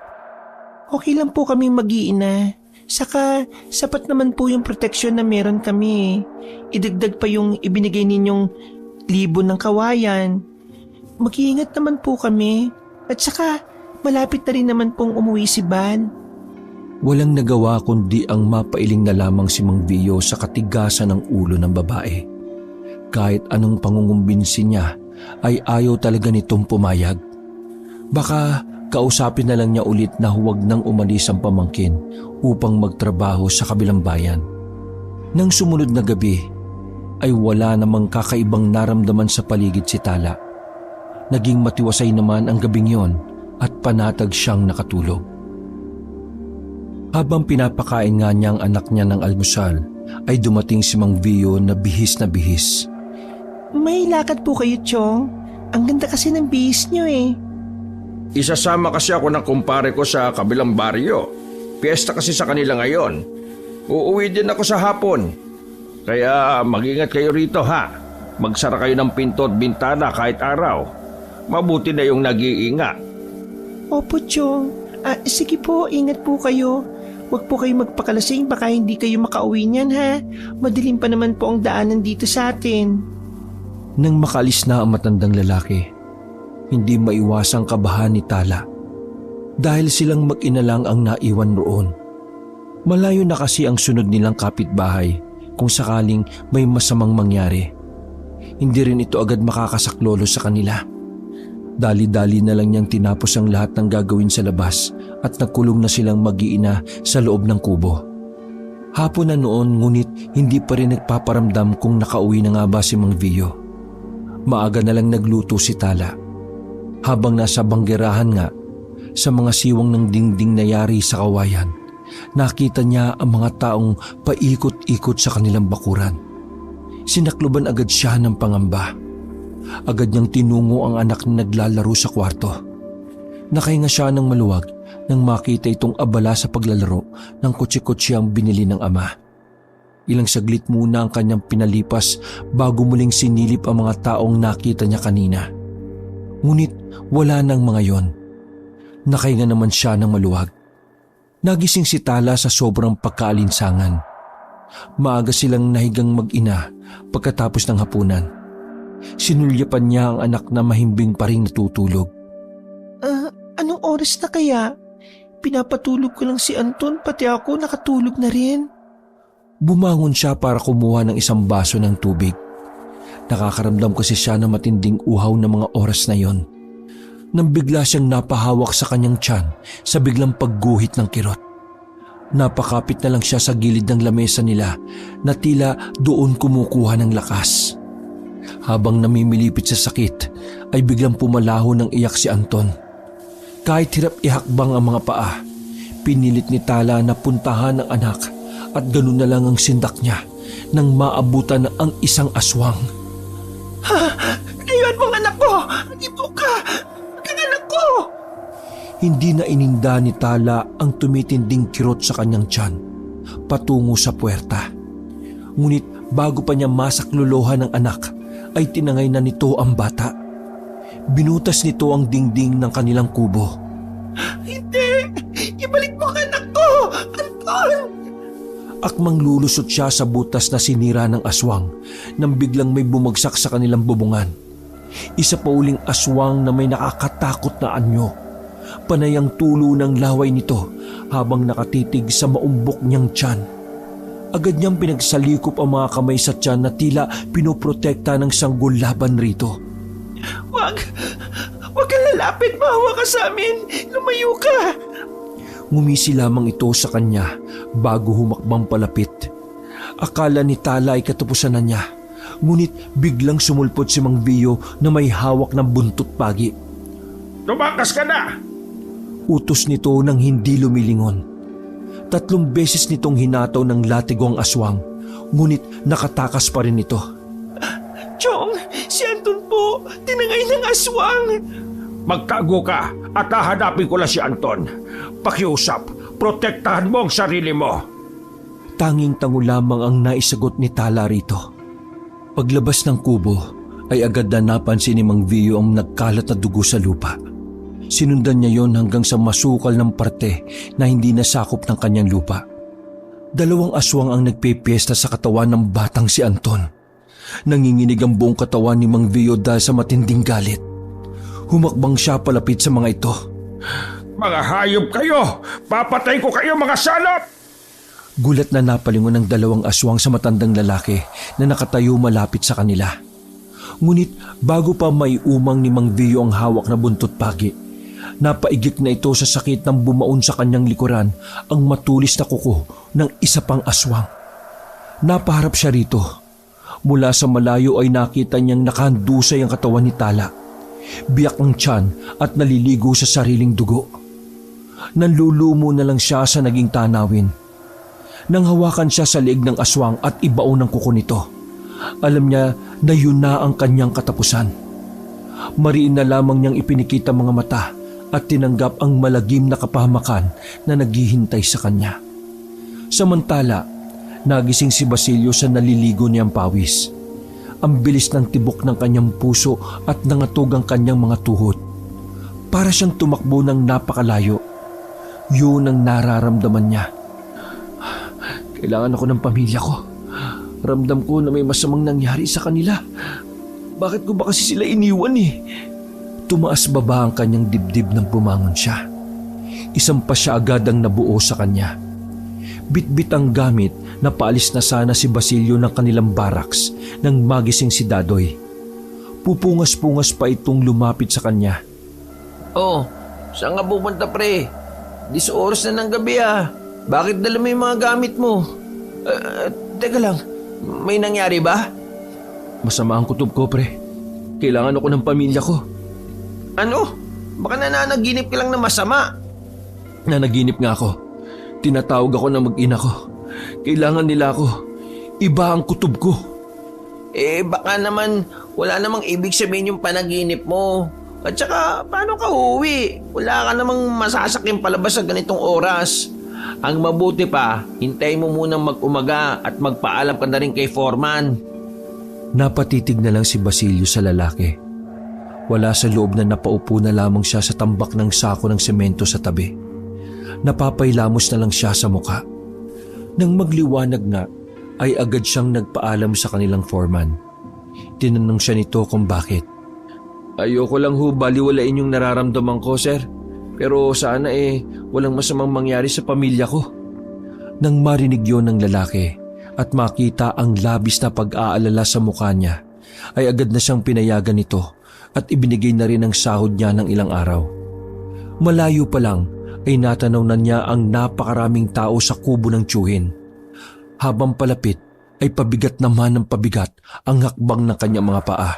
Okay lang po kami mag-iina. Saka sapat naman po yung proteksyon na meron kami. Idagdag pa yung ibinigay ninyong libo-libo ng kawayan. Mag-iingat naman po kami. At saka, malapit na rin naman pong umuwi si Bal. Walang nagawa kundi ang mapailing na lamang si Mang Vio sa katigasan ng ulo ng babae. Kahit anong pangungumbinsi niya ay ayaw talaga nitong pumayag. Baka kausapin na lang niya ulit na huwag nang umalis ang pamangkin upang magtrabaho sa kabilang bayan. Nang sumunod na gabi ay wala namang kakaibang naramdaman sa paligid si Tala. Naging matiwasay naman ang gabing yon at panatag siyang nakatulog. Habang pinapakain nga niya ang anak niya ng almusal, ay dumating si Mang Vio na bihis na bihis. May lakad po kayo, Chong. Ang ganda kasi ng bihis niyo eh. Isasama kasi ako ng kumpare ko sa kabilang baryo. Piyesta kasi sa kanila ngayon. Uuwi din ako sa hapon. Kaya mag-ingat kayo rito ha. Magsara kayo ng pinto at bintana kahit araw. Mabuti na yung nag-iingat. Opo, Chong. Sige po, ingat po kayo. Huwag po kayo magpakalasing, baka hindi kayo makauwi niyan ha. Madilim pa naman po ang daanan dito sa atin. Nang makalis na ang matandang lalaki, hindi maiwasang kabahan ni Tala. Dahil silang mag-ina lang ang naiwan roon. Malayo na kasi ang sunod nilang kapitbahay kung sakaling may masamang mangyari. Hindi rin ito agad makakasaklolo sa kanila. Dali-dali na lang niyang tinapos ang lahat ng gagawin sa labas at nagkulong na silang mag-iina sa loob ng kubo. Hapon na noon ngunit hindi pa rin nagpaparamdam kung nakauwi na nga ba si Mang Vio. Maaga na lang nagluto si Tala. Habang nasa banggerahan nga, sa mga siwang ng dingding na yari sa kawayan, nakita niya ang mga taong paikot-ikot sa kanilang bakuran. Sinakluban agad siya ng pangamba. Agad niyang tinungo ang anak na naglalaro sa kwarto. Nakahinga siya ng maluwag nang makita itong abala sa paglalaro ng kutsi-kutsi ang binili ng ama. Ilang saglit muna ang kanyang pinalipas bago muling sinilip ang mga taong nakita niya kanina. Ngunit wala nang mga yon. Nakahinga naman siya ng maluwag. Nagising si Tala sa sobrang pagkaalinsangan. Maaga silang nahigang mag-ina pagkatapos ng hapunan. Sinulyapan niya ang anak na mahimbing pa rin natutulog. Anong oras na kaya? Pinapatulog ko lang si Anton, pati ako nakatulog na rin. Bumangon siya para kumuha ng isang baso ng tubig. Nakakaramdam kasi siya ng matinding uhaw ng mga oras na yon. Nang bigla siyang napahawak sa kanyang tiyan sa biglang pagguhit ng kirot. Napakapit na lang siya sa gilid ng lamesa nila na tila doon kumukuha ng lakas. Habang namimilipit sa sakit ay biglang pumalaho ng iyak si Anton. Kahit hirap ihakbang ang mga paa, pinilit ni Tala na puntahan ang anak at ganun na lang ang sindak niya nang maabutan ang isang aswang. Layuan mo ang anak ko! Dito ka! Ang anak ko! Hindi na ininda ni Tala ang tumitinding kirot sa kanyang tiyan patungo sa puwerta. Ngunit bago pa niya masaklolohan ng anak, ay tinangay na nito ang bata. Binutas nito ang dingding ng kanilang kubo. Hindi! Ibalik mo ang anak ko! Anton! Akmang lulusot siya sa butas na sinira ng aswang nang biglang may bumagsak sa kanilang bubungan. Isa pa uling aswang na may nakakatakot na anyo. Panay ang tulo ng laway nito habang nakatitig sa maumbok niyang tiyan. Agad niyang pinagsalikop ang mga kamay sa tiyan na tila pinoprotekta ng sanggol laban rito. Wag ka lalapit, maawa ka sa amin. Lumayo ka. Ngumisi lamang ito sa kanya bago humakbang palapit. Akala ni Tala ay katapusan na niya. Ngunit biglang sumulpot si Mang Vio na may hawak ng buntot pagi. Tumakas ka na! Utos nito nang hindi lumilingon. 3 beses nitong hinataw ng latigo ang aswang, ngunit nakatakas pa rin ito. Chong, si Anton po, tinangay ng aswang. Magtago ka at hahanapin ko lang si Anton. Pakiusap, protektahan mo ang sarili mo. Tanging tango lamang ang naisagot ni Tala rito. Paglabas ng kubo ay agad na napansin ni Mang Vio ang nagkalat na dugo sa lupa. Sinundan niya yon hanggang sa masukal ng parte na hindi nasakop ng kanyang lupa. 2 aswang ang nagpipiesta sa katawan ng batang si Anton. Nanginginig ang buong katawan ni Mang Vio dahil sa matinding galit. Humakbang siya palapit sa mga ito. Mga hayop kayo! Papatay ko kayo mga salot! Gulat na napalingon ng dalawang aswang sa matandang lalaki na nakatayo malapit sa kanila. Ngunit bago pa may umang ni Mang Vio ang hawak na buntot pagi, napaigik na ito sa sakit ng bumaon sa kanyang likuran ang matulis na kuko ng isa pang aswang. Napaharap siya rito. Mula sa malayo ay nakita niyang nakahandusay ang katawan ni Tala. Biyak ang tiyan at naliligo sa sariling dugo. Nanlulumo na lang siya sa naging tanawin. Nang hawakan siya sa leeg ng aswang at ibaon ng kuko nito, alam niya na yun na ang kanyang katapusan. Mariin na lamang niyang ipinikit ang mga mata at tinanggap ang malagim na kapahamakan na naghihintay sa kanya. Samantala, nagising si Basilio sa naliligo niyang pawis. Ang bilis ng tibok ng kanyang puso at nangatog ang kanyang mga tuhod. Para siyang tumakbo ng napakalayo. Yun ang nararamdaman niya. Kailangan ako ng pamilya ko. Ramdam ko na may masamang nangyari sa kanila. Bakit ko ba kasi sila iniwan eh? Tumaas baba ang kanyang dibdib nang bumangon siya. Isang pa siya agad ang nabuo sa kanya. Bitbit ang gamit na paalis na sana si Basilio ng kanilang barracks nang magising si Dadoy. Pupungas-pungas pa itong lumapit sa kanya. Oh, saan nga pupunta pre? 10 oras na ng gabi ah. Bakit dala mo yung mga gamit mo? Teka lang, may nangyari ba? Masama ang kutob ko, pre. Kailangan ako ng pamilya ko. Ano? Baka nananaginip ka lang na masama. Nanaginip nga ako. Tinatawag ako ng mag-ina ko. Kailangan nila ako. Iba ang kutob ko. Baka naman wala namang ibig sabihin yung panaginip mo. At saka, paano ka uuwi? Wala ka namang masasakyang palabas sa ganitong oras. Ang mabuti pa, hintayin mo munang mag-umaga at magpaalam ka na rin kay Foreman. Napatitig na lang si Basilio sa lalaki. Wala sa loob na napaupo na lamang siya sa tambak ng sako ng semento sa tabi. Napapailamos na lang siya sa muka. Nang magliwanag na, ay agad siyang nagpaalam sa kanilang foreman. Tinanong siya nito kung bakit. Ayoko lang ho baliwalain yung nararamdaman ko, sir. Pero sana walang masamang mangyari sa pamilya ko. Nang marinig yon ng lalaki at makita ang labis na pag-aalala sa mukha niya, ay agad na siyang pinayagan nito at ibinigay na rin ang sahod niya ng ilang araw. Malayo pa lang ay natanaw na niya ang napakaraming tao sa kubo ng tiyuhin. Habang palapit ay pabigat naman ng pabigat ang hakbang ng kanyang mga paa.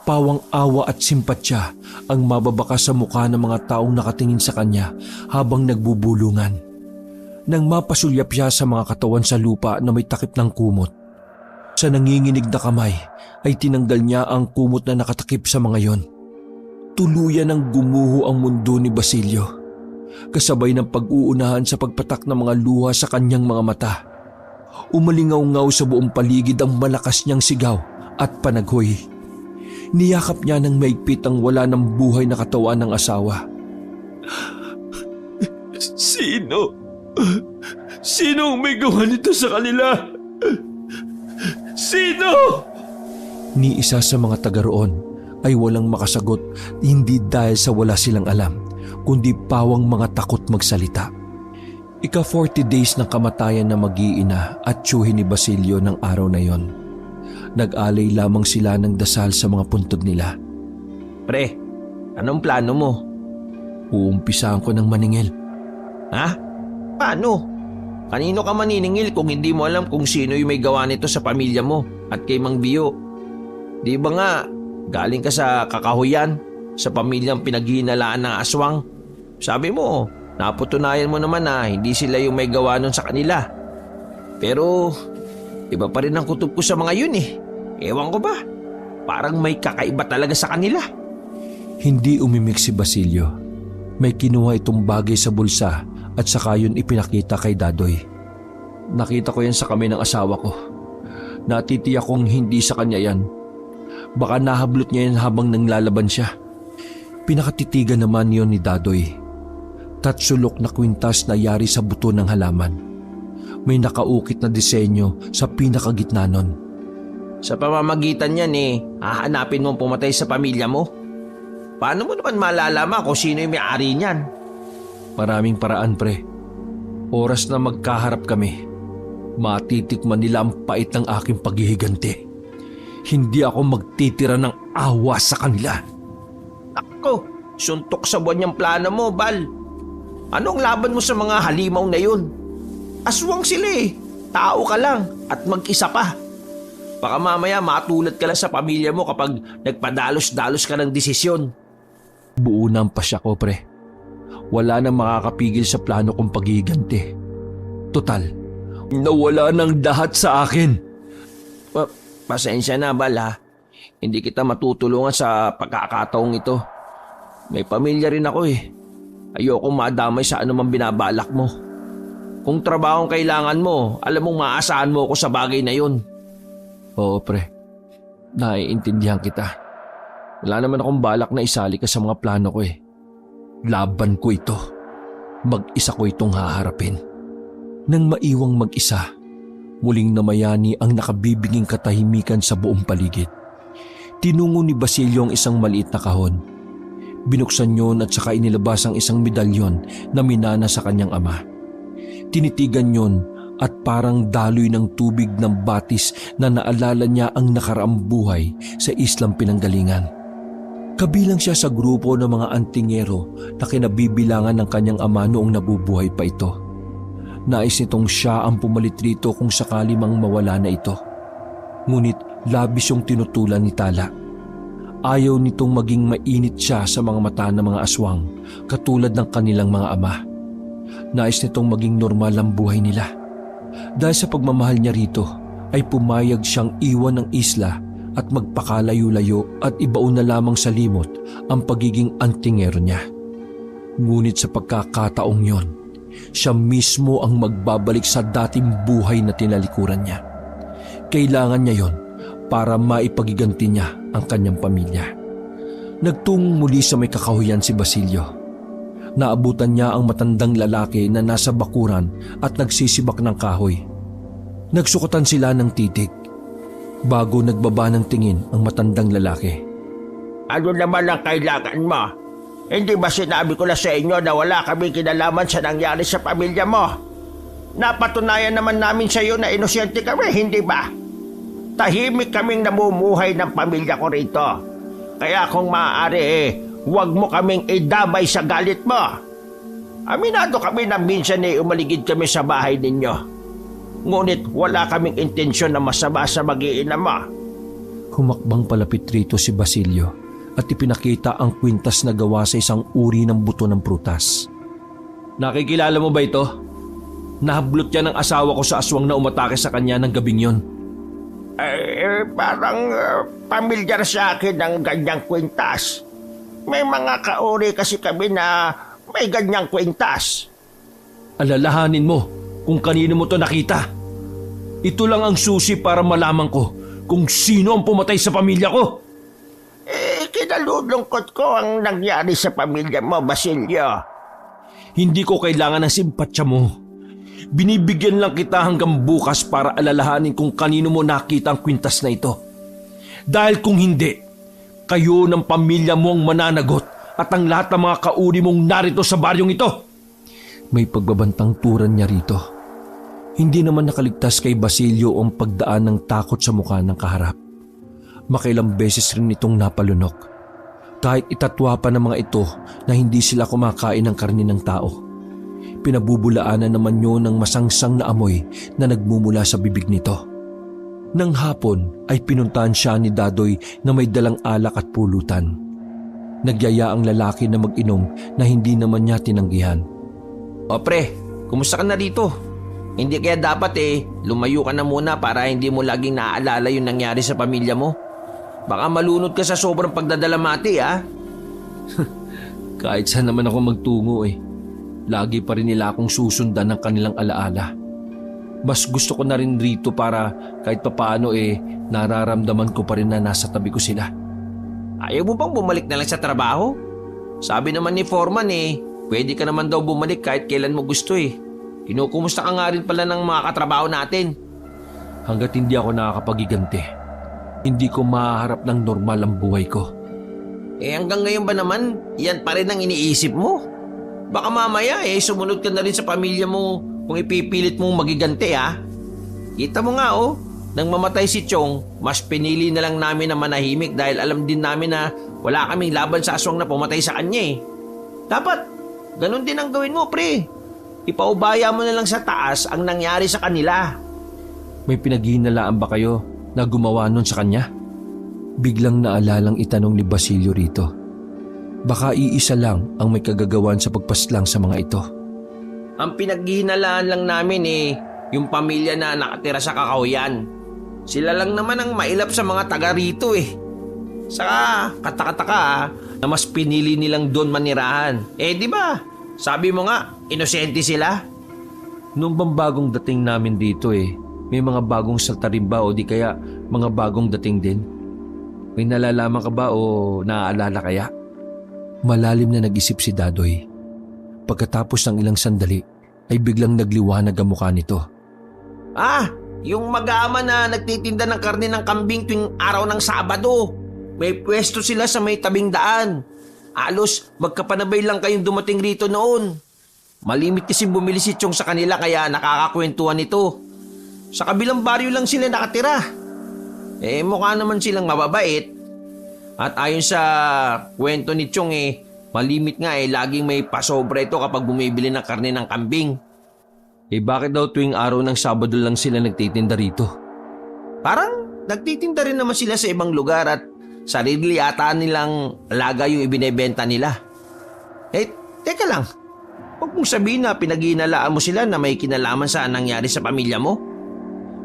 Pawang awa at simpatya ang mababaka sa mukha ng mga taong nakatingin sa kanya habang nagbubulungan. Nang mapasulyap siya sa mga katawan sa lupa na may takip ng kumot, sa nanginginig na kamay ay tinanggal niya ang kumot na nakatakip sa mga yon. Tuluyan ang gumuho ang mundo ni Basilio, kasabay ng pag-uunahan sa pagpatak ng mga luha sa kanyang mga mata. Umalingaw-ngaw sa buong paligid ang malakas niyang sigaw at panaghoy. Niyakap niya ng maigpit ang wala ng buhay na katawan ng asawa. Sino? Sino ang may gawa nito sa kanila? Sino? Ni isa sa mga taga roon ay walang makasagot, hindi dahil sa wala silang alam, kundi pawang mga takot magsalita. Ika-40 days ng kamatayan na mag-iina at tiyuhin ni Basilio ng araw na yon. Nag-alay lamang sila ng dasal sa mga puntod nila. Pre, anong plano mo? Uumpisahan ko ng maningil. Ha? Paano? Kanino ka maniningil kung hindi mo alam kung sino yung may gawa nito sa pamilya mo at kay Mang Vio? Di ba nga, galing ka sa kakahuyan, sa pamilyang pinaghihinalaan ng aswang? Sabi mo, naputunayan mo naman na hindi sila yung may gawa nun sa kanila. Pero iba pa rin ang kutob ko sa mga yun eh. Ewan ko ba, parang may kakaiba talaga sa kanila. Hindi umimik si Basilio. May kinuha itong bagay sa bulsa at saka yun ipinakita kay Dadoy. Nakita ko yan sa kamay ng asawa ko. Natitiyak kong hindi sa kanya yan. Baka nahablot niya yan habang nanglalaban siya. Pinakatitigan naman yon ni Dadoy. Tatsulok na kwintas na yari sa buto ng halaman. May nakaukit na disenyo sa pinakagitna nun. Sa pamamagitan niyan hahanapin mo ang pumatay sa pamilya mo. Paano mo naman malalaman kung sino yung may-ari niyan? Maraming paraan, pre. Oras na magkaharap kami, matitikman nila ang pait ng aking paghihiganti. Hindi ako magtitira ng awa sa kanila. Ako, suntok sa buwan yung plano mo, Bal. Anong laban mo sa mga halimaw na yun? Aswang sila Tao ka lang at mag-isa pa. Baka mamaya matulad ka lang sa pamilya mo kapag nagpadalos-dalos ka ng desisyon. Buo na ang pasya ko, pre. Wala nang makakapigil sa plano kong paghihiganti. Total, nawala ng lahat sa akin. Pasensya na, Bal, ha? Hindi kita matutulungan sa pagkakataong ito. May pamilya rin ako Ayoko madamay sa anumang binabalak mo. Kung trabaho ang kailangan mo, alam mong maaasahan mo ako sa bagay na yun. Oo, pre. Naiintindihan kita. Wala naman akong balak na isali ka sa mga plano ko Laban ko ito. Mag-isa ko itong haharapin. Nang maiwang mag-isa, muling namayani ang nakabibiging katahimikan sa buong paligid. Tinungo ni Basilio ang isang maliit na kahon. Binuksan yon at saka inilabas ang isang medalyon na minana sa kanyang ama. Tinitigan yon at parang daloy ng tubig ng batis na naalala niya ang nakaraang buhay sa islang pinanggalingan. Kabilang siya sa grupo ng mga antingero na kinabibilangan ng kanyang ama noong nabubuhay pa ito. Nais nitong siya ang pumalit rito kung sakali mang mawala na ito. Ngunit labis yung tinutulan ni Tala. Ayaw nitong maging mainit siya sa mga mata ng mga aswang katulad ng kanilang mga ama. Nais nitong maging normal ang buhay nila. Dahil sa pagmamahal niya rito ay pumayag siyang iwan ng isla at magpakalayo-layo at ibaon na lamang sa limot ang pagiging antingero niya. Ngunit sa pagkakataong yon, siya mismo ang magbabalik sa dating buhay na tinalikuran niya. Kailangan niya yon para maipagiganti niya ang kanyang pamilya. Nagtungo muli sa may kakahuyan si Basilio. Naabutan niya ang matandang lalaki na nasa bakuran at nagsisibak ng kahoy. Nagsukutan sila ng titig. Bago nagbaba ng tingin ang matandang lalaki. Ano naman ang kailangan mo? Hindi ba sinabi ko na sa inyo na wala kaming kinalaman sa nangyari sa pamilya mo? Napatunayan naman namin sa iyo na inosente kami, hindi ba? Tahimik kaming namumuhay ng pamilya ko rito. Kaya kung maaari huwag mo kaming idamay sa galit mo. Aminado kami na minsan umaligid kami sa bahay ninyo. Ngunit wala kaming intensyon na masama sa mag-iina mo. Humakbang palapit rito si Basilio at ipinakita ang kwintas na gawa sa isang uri ng buto ng prutas. Nakikilala mo ba ito? Nahablot yan ng asawa ko sa aswang na umatake sa kanya ng gabing yon. Parang pamilyar sa akin ang ganyang kwintas. May mga kauri kasi kami na may ganyang kwintas. Alalahanin mo kung kanino mo to nakita. Ito lang ang susi para malaman ko kung sino ang pumatay sa pamilya ko. Kinalulungkot ko ang nangyari sa pamilya mo, Basilio. Hindi ko kailangan ng simpatsya mo. Binibigyan lang kita hanggang bukas para alalahanin kung kanino mo nakita ang kwintas na ito. Dahil kung hindi, kayo ng pamilya mo ang mananagot at ang lahat ng mga kauri mong narito sa baryong ito. May pagbabantang turan niya rito. Hindi naman nakaligtas kay Basilio ang pagdaan ng takot sa mukha ng kaharap. Makailang beses rin itong napalunok. Kahit itatwa pa ng mga ito na hindi sila kumakain ng karni ng tao. Pinabubulaanan naman yun ng masangsang na amoy na nagmumula sa bibig nito. Nang hapon ay pinuntahan siya ni Dadoy na may dalang alak at pulutan. Nagyaya ang lalaki na mag-inom na hindi naman niya tinanggihan. O pre, kumusta ka na rito? Hindi kaya dapat lumayo ka na muna para hindi mo laging naaalala yung nangyari sa pamilya mo? Baka malunod ka sa sobrang pagdadalamati, ha? Kahit saan naman ako magtungo lagi pa rin nila akong susundan ng kanilang alaala. Mas gusto ko na rin rito para kahit papaano nararamdaman ko pa rin na nasa tabi ko sila. Ayaw mo bang bumalik na lang sa trabaho? Sabi naman ni Foreman pwede ka naman daw bumalik kahit kailan mo gusto Kinukumusta ka nga rin pala ng mga katrabaho natin. Hanggat hindi ako nakakapagiganti, Hindi ko mahaharap ng normal ang buhay ko. Hanggang ngayon ba naman, yan pa rin ang iniisip mo? Baka mamaya sumunod ka na rin sa pamilya mo kung ipipilit mong magiganti ha. Kita mo nga nang mamatay si Chong, mas pinili na lang namin na manahimik dahil alam din namin na wala kaming laban sa aswang na pumatay sa kanya Dapat, ganun din ang gawin mo pre. Ipaubaya mo na lang sa taas ang nangyari sa kanila. May pinaghihinalaan ba kayo na gumawa nun sa kanya? Biglang naalalang itanong ni Basilio rito. Baka iisa lang ang may kagagawan sa pagpaslang sa mga ito. Ang pinaghihinalaan lang namin yung pamilya na nakatira sa Kakahuyan. Sila lang naman ang mailap sa mga taga rito Saka katakataka na mas pinili nilang doon manirahan. Di ba? Sabi mo nga, inosente sila. Noong bang bagong dating namin dito may mga bagong salta rin ba o di kaya mga bagong dating din? May nalalaman ka ba o naaalala kaya? Malalim na nag-isip si Dadoy. Pagkatapos ng ilang sandali ay biglang nagliwanag ang mukha nito. Yung mag-aama na nagtitinda ng karne ng kambing tuwing araw ng Sabado. May pwesto sila sa may tabing daan. Alos magkapanabay lang kayong dumating rito noon. Malimit kasi bumili si Chong sa kanila kaya nakakakwentuhan ito. Sa kabilang baryo lang sila nakatira. Mukha naman silang mababait. At ayon sa kwento ni Chong malimit nga laging may pasobra ito kapag bumibili ng karne ng kambing. Bakit daw tuwing araw ng Sabado lang sila nagtitinda rito? Parang nagtitinda rin naman sila sa ibang lugar at sarili ata nilang alaga yung ibinebenta nila. Teka lang. Huwag mong sabihin na pinaghihinalaan mo sila na may kinalaman sa nangyari sa pamilya mo.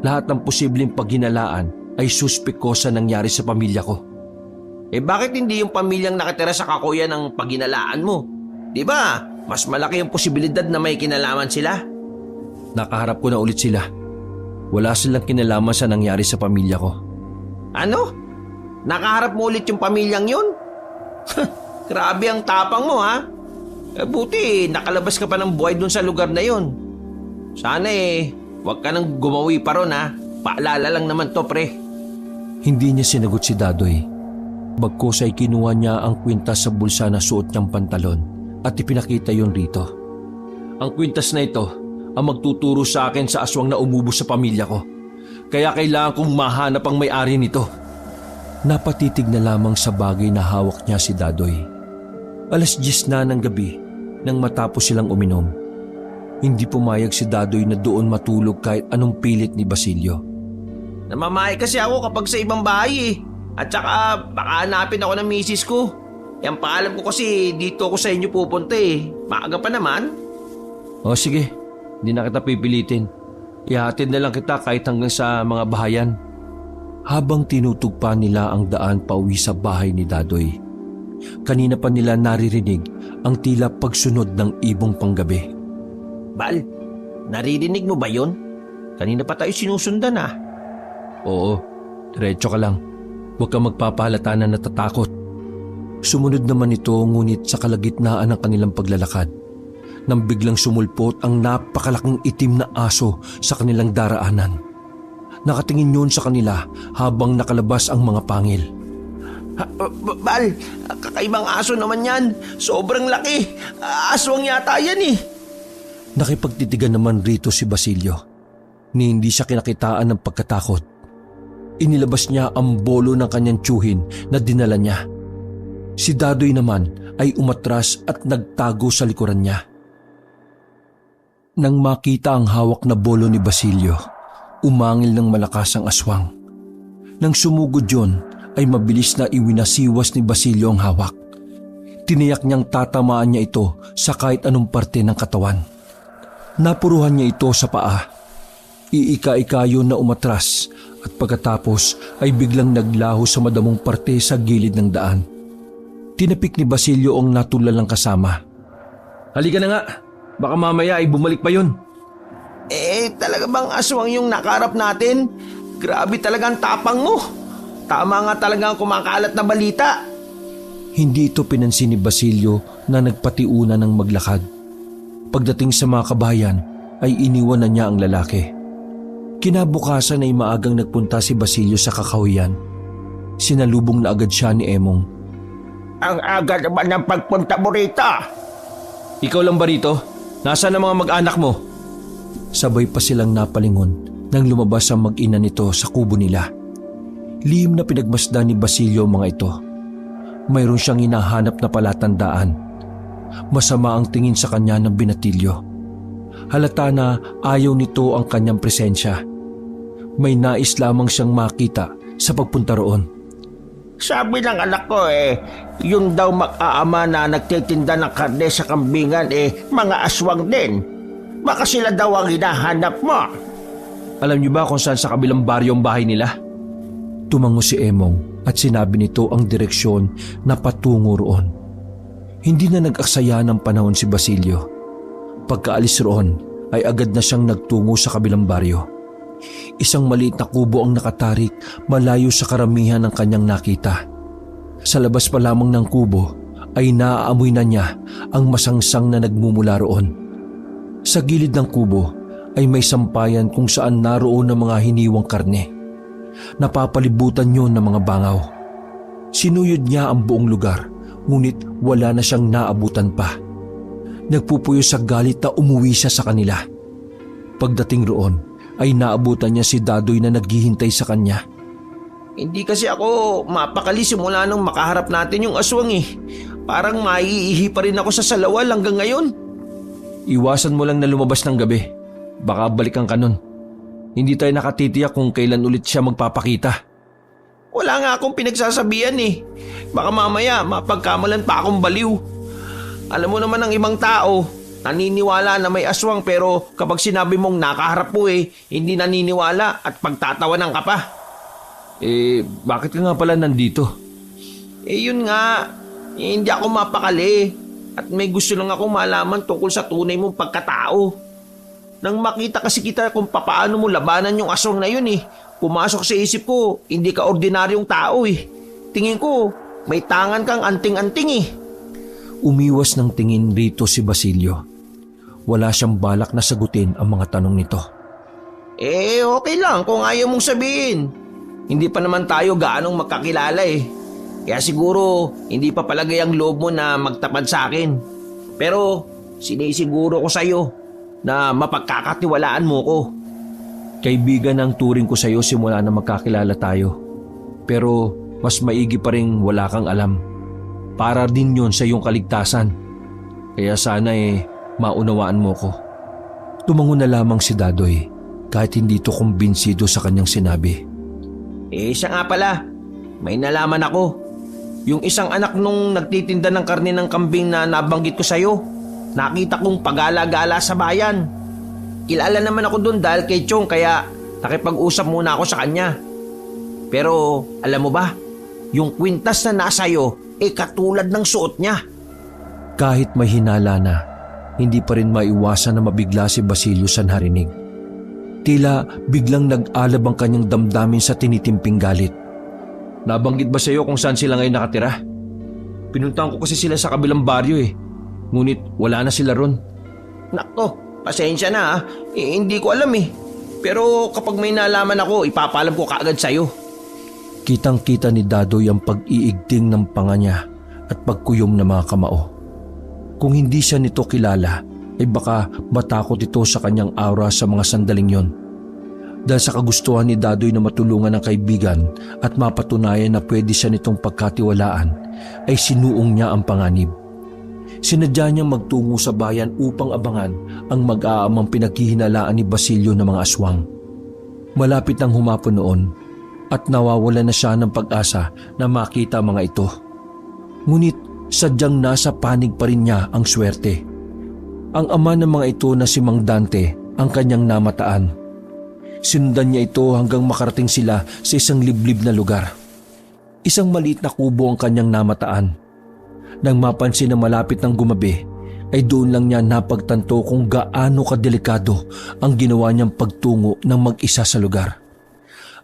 Lahat ng posibleng paghinalaan ay suspek ko sa nangyari sa pamilya ko. Bakit hindi yung pamilyang nakatira sa Kakuyan ang paghinalaan mo? Di ba? Mas malaki yung posibilidad na may kinalaman sila. Nakaharap ko na ulit sila. Wala silang kinalaman sa nangyari sa pamilya ko. Ano? Nakaharap mo ulit yung pamilyang yun? Grabe ang tapang mo ha. Buti nakalabas ka pa ng buhay dun sa lugar na yun. Sana huwag ka nang gumawi pa ron ha. Paalala lang naman to pre. Hindi niya sinagot si Dadoy. Bagkus ay kinuha niya ang kwintas sa bulsa na suot niyang pantalon at ipinakita yon rito. Ang kwintas na ito ang magtuturo sa akin sa aswang na umubos sa pamilya ko. Kaya kailangan kong mahanap ang may-ari nito. Napatitig na lamang sa bagay na hawak niya si Dadoy. 10:00 na ng gabi nang matapos silang uminom. Hindi pumayag si Dadoy na doon matulog kahit anong pilit ni Basilio. Namamahay kasi ako kapag sa ibang bahay At saka baka hanapin ako ng misis ko. Yang paalam ko kasi dito ako sa inyo pupunta Maaga pa naman. O sige, hindi na kita pipilitin. Ihatid na lang kita kahit hanggang sa mga bahayan. Habang tinutugpa nila ang daan pauwi sa bahay ni Dadoy, kanina pa nila naririnig ang tila pagsunod ng ibong panggabi. Bal, naririnig mo ba yon? Kanina pa tayo sinusundan Oo, diretso ka lang. Huwag kang magpapahalata na natatakot. Sumunod naman ito ngunit sa kalagitnaan ng kanilang paglalakad nang biglang sumulpot ang napakalaking itim na aso sa kanilang daraanan. Nakatingin yun sa kanila habang nakalabas ang mga pangil. Bal, kakaibang aso naman yan. Sobrang laki. Aswang yata yan Nakipagtitigan naman rito si Basilio ni hindi siya kinakitaan ng pagkatakot. Inilabas niya ang bolo ng kanyang tiyuhin na dinala niya. Si Dadoy naman ay umatras at nagtago sa likuran niya. Nang makita ang hawak na bolo ni Basilio, umangil ng malakas ang aswang. Nang sumugod yon, ay mabilis na iwinasiwas ni Basilio ang hawak. Tiniyak niyang tatamaan niya ito sa kahit anong parte ng katawan. Napuruhan niya ito sa paa. Iika-ika yun na umatras at pagkatapos ay biglang naglaho sa madamong parte sa gilid ng daan. Tinapik ni Basilio ang natulalang kasama. Halika na nga, baka mamaya ay bumalik pa yun. Talaga bang aswang yung nakaharap natin? Grabe talaga ang tapang mo. Tama nga talaga ang kumakalat na balita. Hindi ito pinansin ni Basilio na nagpatiuna ng maglakad. Pagdating sa mga kabayan ay iniwan na niya ang lalaki. Kinabukasan ay maagang nagpunta si Basilio sa Kakahuyan sinalubong na agad siya ni Emong. Ang aga naman ng pagpunta mo rito. Ikaw lang ba rito? Nasaan ang mga mag-anak mo? Sabay pa silang napalingon nang lumabas ang mag-ina nito sa kubo nila. Lihim na pinagmasdan ni Basilio ang mga ito. Mayroon siyang hinahanap na palatandaan. Masama ang tingin sa kanya ng binatilyo. Halata na ayaw nito ang kanyang presensya. May nais lamang siyang makita sa pagpunta roon. Sabi ng anak ko yung daw mag-aama na nagtitinda ng karne sa kambingan mga aswang din. Baka sila daw ang hinahanap mo. Alam niyo ba kung saan sa kabilang baryo ang bahay nila? Tumango si Emong at sinabi nito ang direksyon na patungo roon. Hindi na nag-aksaya ng panahon si Basilio. Pagkaalis roon ay agad na siyang nagtungo sa kabilang baryo. Isang maliit na kubo ang nakatarik malayo sa karamihan ng kanyang nakita. Sa labas pa lamang ng kubo ay naaamoy na niya ang masangsang na nagmumula roon. Sa gilid ng kubo ay may sampayan kung saan naroon ang mga hiniwang karne. Napapalibutan yun ng mga bangaw. Sinuyod niya ang buong lugar, ngunit wala na siyang naabutan pa. Nagpupuyo sa galit na umuwi siya sa kanila. Pagdating roon ay naabutan niya si Dadoy na naghihintay sa kanya. Hindi kasi ako mapakali simula nung makaharap natin yung aswang Parang maiihi pa rin ako sa salawal hanggang ngayon. Iwasan mo lang na lumabas ng gabi. Baka balikan ka nun. Hindi tayo nakatitiyak kung kailan ulit siya magpapakita. Wala nga akong pinagsasabihan Baka mamaya mapagkamalan pa akong baliw. Alam mo naman ang ibang tao, naniniwala na may aswang pero kapag sinabi mong nakaharap mo hindi naniniwala at pagtatawanan ka pa. Bakit ka nga pala nandito? Yun nga, hindi ako mapakali at may gusto lang akong malaman tungkol sa tunay mong pagkatao. Nang makita kasi kita kung papaano mo labanan yung aswang na yun pumasok sa isip ko, hindi ka ordinaryong tao Tingin ko, may tangan kang anting-anting Umiwas ng tingin rito si Basilio. Wala siyang balak na sagutin ang mga tanong nito. Okay lang kung ayaw mong sabihin. Hindi pa naman tayo gaanong magkakilala Kaya siguro hindi pa palagay ang loob mo na magtapad sa akin. Pero sinisiguro ko sa'yo na mapagkakatiwalaan mo ko. Kaibigan ang turing ko sa iyo simula na magkakilala tayo. Pero mas maigi pa rin wala kang alam. Para din yun sa iyong kaligtasan. Kaya sana maunawaan mo ko. Tumango na lamang si Dadoy kahit hindi to kumbinsido sa kanyang sinabi. Siya nga pala, may nalaman ako. Yung isang anak nung nagtitinda ng karne ng kambing na nabanggit ko sa'yo, nakita kong pagala-gala sa bayan. Kilala naman ako doon dahil kay Chong kaya nakipag-usap muna ako sa kanya. Pero alam mo ba, yung kwintas na nasa iyo katulad ng suot niya. Kahit may hinala na, hindi pa rin maiwasan na mabigla si Basilio sa narinig. Tila biglang nag-alab ang kanyang damdamin sa tinitimping galit. Nabanggit ba sa iyo kung saan sila ngayon nakatira? Pinuntahan ko kasi sila sa kabilang baryo ngunit wala na sila ron. Nakto, pasensya na hindi ko alam Pero kapag may nalaman ako, ipapalam ko kaagad sa'yo. Kitang-kita ni Dadoy ang pag-iigting ng panga niya at pagkuyom ng mga kamao. Kung hindi siya nito kilala, ay baka matakot ito sa kanyang aura sa mga sandaling yon. Dahil sa kagustuhan ni Dadoy na matulungan ng kaibigan at mapatunayan na pwede siya nitong pagkatiwalaan, ay sinuong niya ang panganib. Sinadya niyang magtungo sa bayan upang abangan ang mag-aamang pinaghihinalaan ni Basilio ng mga aswang. Malapit nang humapon noon at nawawala na siya ng pag-asa na makita mga ito. Ngunit sadyang nasa panig pa rin niya ang swerte. Ang ama ng mga ito na si Mang Dante ang kanyang namataan. Sinundan niya ito hanggang makarating sila sa isang liblib na lugar. Isang maliit na kubo ang kanyang namataan. Nang mapansin na malapit ng gumabi, ay doon lang niya napagtanto kung gaano kadelikado ang ginawa niyang pagtungo ng mag-isa sa lugar.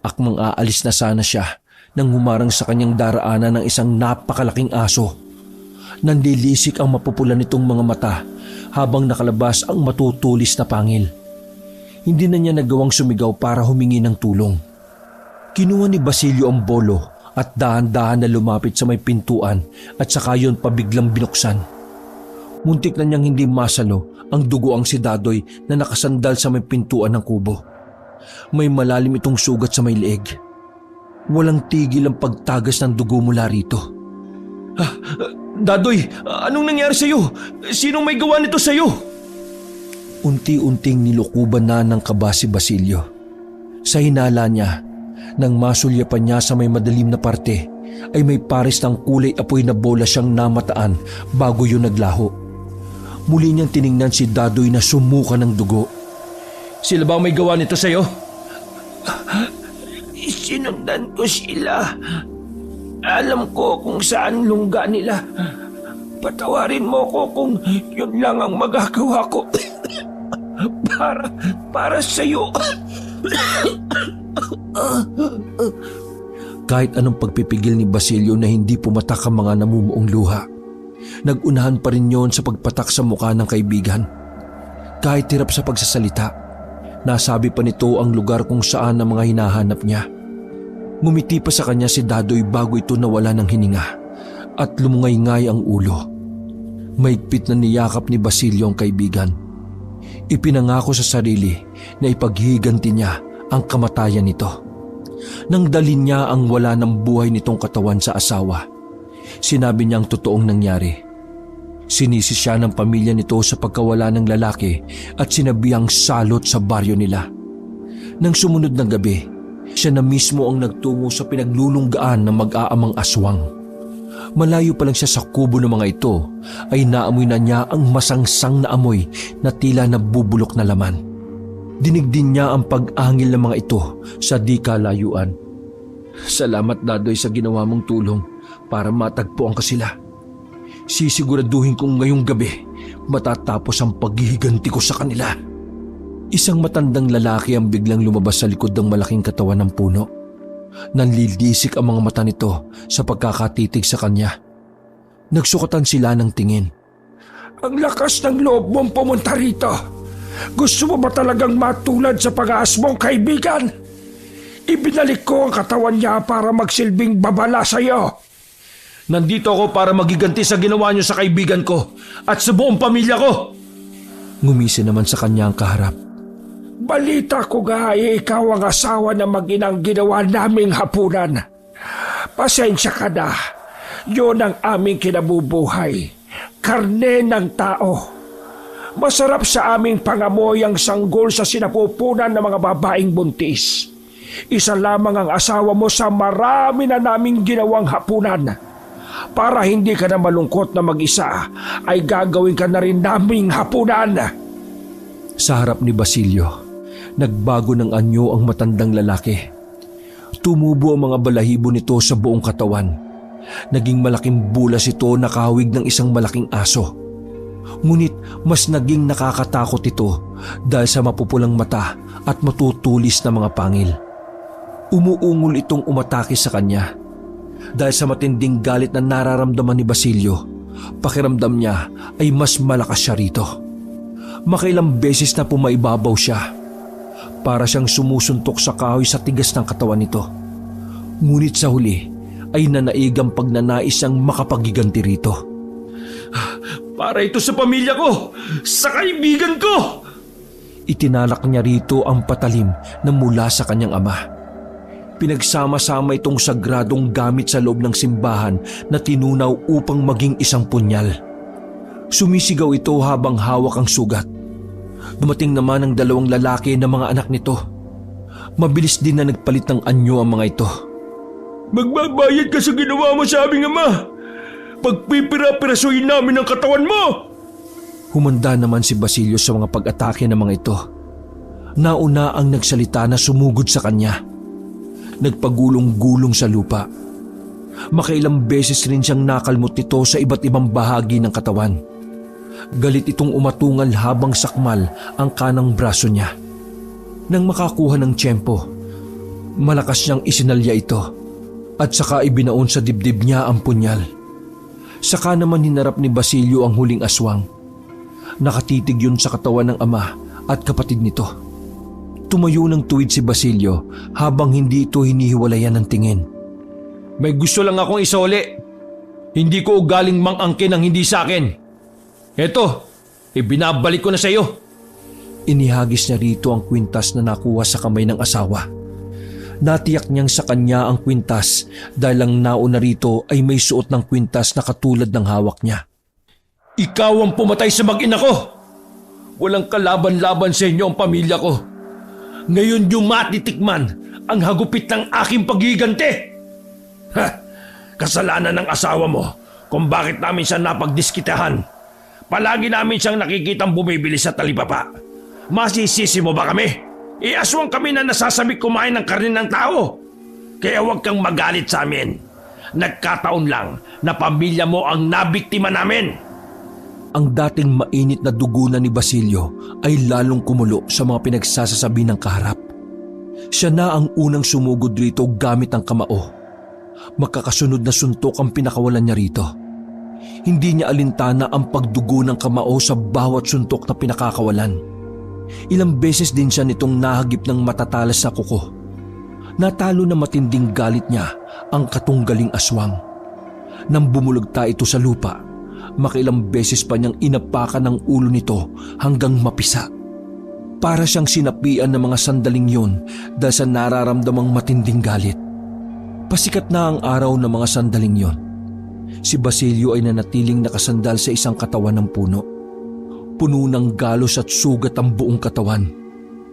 Akmang aalis na sana siya nang humarang sa kanyang daraanan ng isang napakalaking aso. Nandilisik ang mapupula nitong mga mata habang nakalabas ang matutulis na pangil. Hindi na niya nagawang sumigaw para humingi ng tulong. Kinuha ni Basilio ang bolo at dahan-dahan na lumapit sa may pintuan at saka yun pabiglang binuksan. Muntik na niyang hindi masalo ang dugoang si Dadoy na nakasandal sa may pintuan ng kubo. May malalim itong sugat sa may leeg. Walang tigil ang pagtagas ng dugo mula rito. Dadoy, anong nangyari sa'yo? Sinong may gawa nito sa'yo? Unti-unting nilukuban na ng kaba si Basilio. Sa hinala niya, nang masulyapan niya sa may madilim na parte, ay may pares ng kulay apoy na bola siyang namataan bago yun naglaho. Muli niyang tiningnan si Dadoy na sumuka ng dugo. Sila ba may gawa nito sa'yo? Sinundan ko sila. Alam ko kung saan lungga nila. Patawarin mo ko kung yun lang ang magagawa ko. para sa'yo. Kahit anong pagpipigil ni Basilio na hindi pumatak ang mga namumuong luha, nag-unahan pa rin yon sa pagpatak sa mukha ng kaibigan. Kahit hirap sa pagsasalita, nasabi pa nito ang lugar kung saan ang mga hinahanap niya. Ngumiti pa sa kanya si Dadoy bago ito nawala ng hininga at lumungay-ngay ang ulo. Maigpit na niyakap ni Basilio ang kaibigan. Ipinangako sa sarili na ipaghiganti niya ang kamatayan nito. Nang dalhin niya ang wala ng buhay nitong katawan sa asawa, sinabi niya ang totoong nangyari. Sinisi siya ng pamilya nito sa pagkawala ng lalaki at sinabihang salot sa baryo nila. Nang sumunod ng gabi, siya na mismo ang nagtungo sa pinaglulunggaan ng mag-aamang aswang. Malayo pa lang siya sa kubo ng mga ito ay naamoy na niya ang masangsang na amoy na tila nabubulok na laman. Dinig din niya ang pag-angil ng mga ito sa di kalayuan. Salamat Dadoy sa ginawa mong tulong para matagpuan ka sila. Sisiguraduhin kong ngayong gabi matatapos ang paghihiganti ko sa kanila. Isang matandang lalaki ang biglang lumabas sa likod ng malaking katawan ng puno. Nanlidisik ang mga mata nito sa pagkakatitig sa kanya. Nagsukatan sila ng tingin. Ang lakas ng loob mong pumunta rito. Gusto mo ba talagang matulad sa pag-aas mong kaibigan? Ibinalik ko ang katawan niya para magsilbing babala sa iyo. Nandito ako para magiganti sa ginawa niyo sa kaibigan ko at sa buong pamilya ko. Ngumisi naman sa kanya ang kaharap. Balita ko nga ikaw ang asawa na mag-inang ginawa naming hapunan. Pasensya ka na. Yun ang aming kinabubuhay. Karne ng tao. Masarap sa aming pangamoy ang sanggol sa sinapupunan ng mga babaeng buntis. Isa lamang ang asawa mo sa marami na naming ginawang hapunan. Para hindi ka na malungkot na mag-isa, ay gagawin ka na rin naming hapunan. Sa harap ni Basilio, nagbago ng anyo ang matandang lalaki. Tumubo ang mga balahibo nito sa buong katawan. Naging malaking bulas ito na kahawig ng isang malaking aso. Ngunit mas naging nakakatakot ito dahil sa mapupulang mata at matutulis na mga pangil. Umuungol itong umatake sa kanya. Dahil sa matinding galit na nararamdaman ni Basilio, pakiramdam niya ay mas malakas siya rito. Makailang beses na pumaibabaw siya. Para siyang sumusuntok sa kahoy sa tigas ng katawan nito. Ngunit sa huli ay nanaig ang pagnanais siyang makapaghiganti rito. Para ito sa pamilya ko! Sa kaibigan ko! Itinalak niya rito ang patalim na mula sa kanyang ama. Pinagsama-sama itong sagradong gamit sa loob ng simbahan na tinunaw upang maging isang punyal. Sumisigaw ito habang hawak ang sugat. Dumating naman ang dalawang lalaki na mga anak nito. Mabilis din na nagpalit ng anyo ang mga ito. Magbabayad ka sa ginawa mo sa aming ama! Pagpipira-pirasuhin namin ang katawan mo! Humanda naman si Basilio sa mga pag-atake ng mga ito. Nauna ang nagsalita na sumugod sa kanya. Nagpagulong-gulong sa lupa. Makailang beses rin siyang nakalmot nito sa iba't ibang bahagi ng katawan. Galit itong umatungal habang sakmal ang kanang braso niya. Nang makakuha ng tiyempo, malakas niyang isinalya ito at saka ibinaon sa dibdib niya ang punyal. Saka naman hinarap ni Basilio ang huling aswang. Nakatitig yun sa katawan ng ama at kapatid nito. Tumayo ng tuwid si Basilio habang hindi ito hinihiwalayan ng tingin. May gusto lang akong isole. Hindi ko ugaling mang-angkin ang hindi sa akin. Eto, ibinabalik ko na sa iyo. Inihagis niya rito ang kwintas na nakuha sa kamay ng asawa. Natiyak niyang sa kanya ang kwintas dahil ang nauna rito ay may suot ng kwintas na katulad ng hawak niya. Ikaw ang pumatay sa mag-ina ko. Walang kalaban-laban sa inyo ang pamilya ko. Ngayon yung matitikman ang hagupit ng aking paghiganti. Ha! Kasalanan ng asawa mo kung bakit namin siya napagdiskitahan. Palagi namin siyang nakikitang bumibili sa talipapa. Masisisi mo ba kami? Aswang kami na nasasamik kumain ng karne ng tao. Kaya huwag kang magalit sa amin. Nagkataon lang na pamilya mo ang nabiktima namin. Ang dating mainit na dugo na ni Basilio ay lalong kumulo sa mga pinagsasasabi ng kaharap. Siya na ang unang sumugod rito gamit ang kamao. Magkakasunod na suntok ang pinakawalan niya rito. Hindi niya alintana ang pagdugo ng kamao sa bawat suntok na pinakakawalan. Ilang beses din siya nitong nahagip ng matatalas sa kuko. Natalo na matinding galit niya ang katunggaling aswang. Nang bumulagta ito sa lupa, makilang beses pa niyang inapakan ng ulo nito hanggang mapisa. Para siyang sinapian ng mga sandaling yun dahil sa nararamdamang matinding galit. Pasikat na ang araw ng mga sandaling yon. Si Basilio ay nanatiling nakasandal sa isang katawan ng puno. Puno ng galos at sugat ang buong katawan.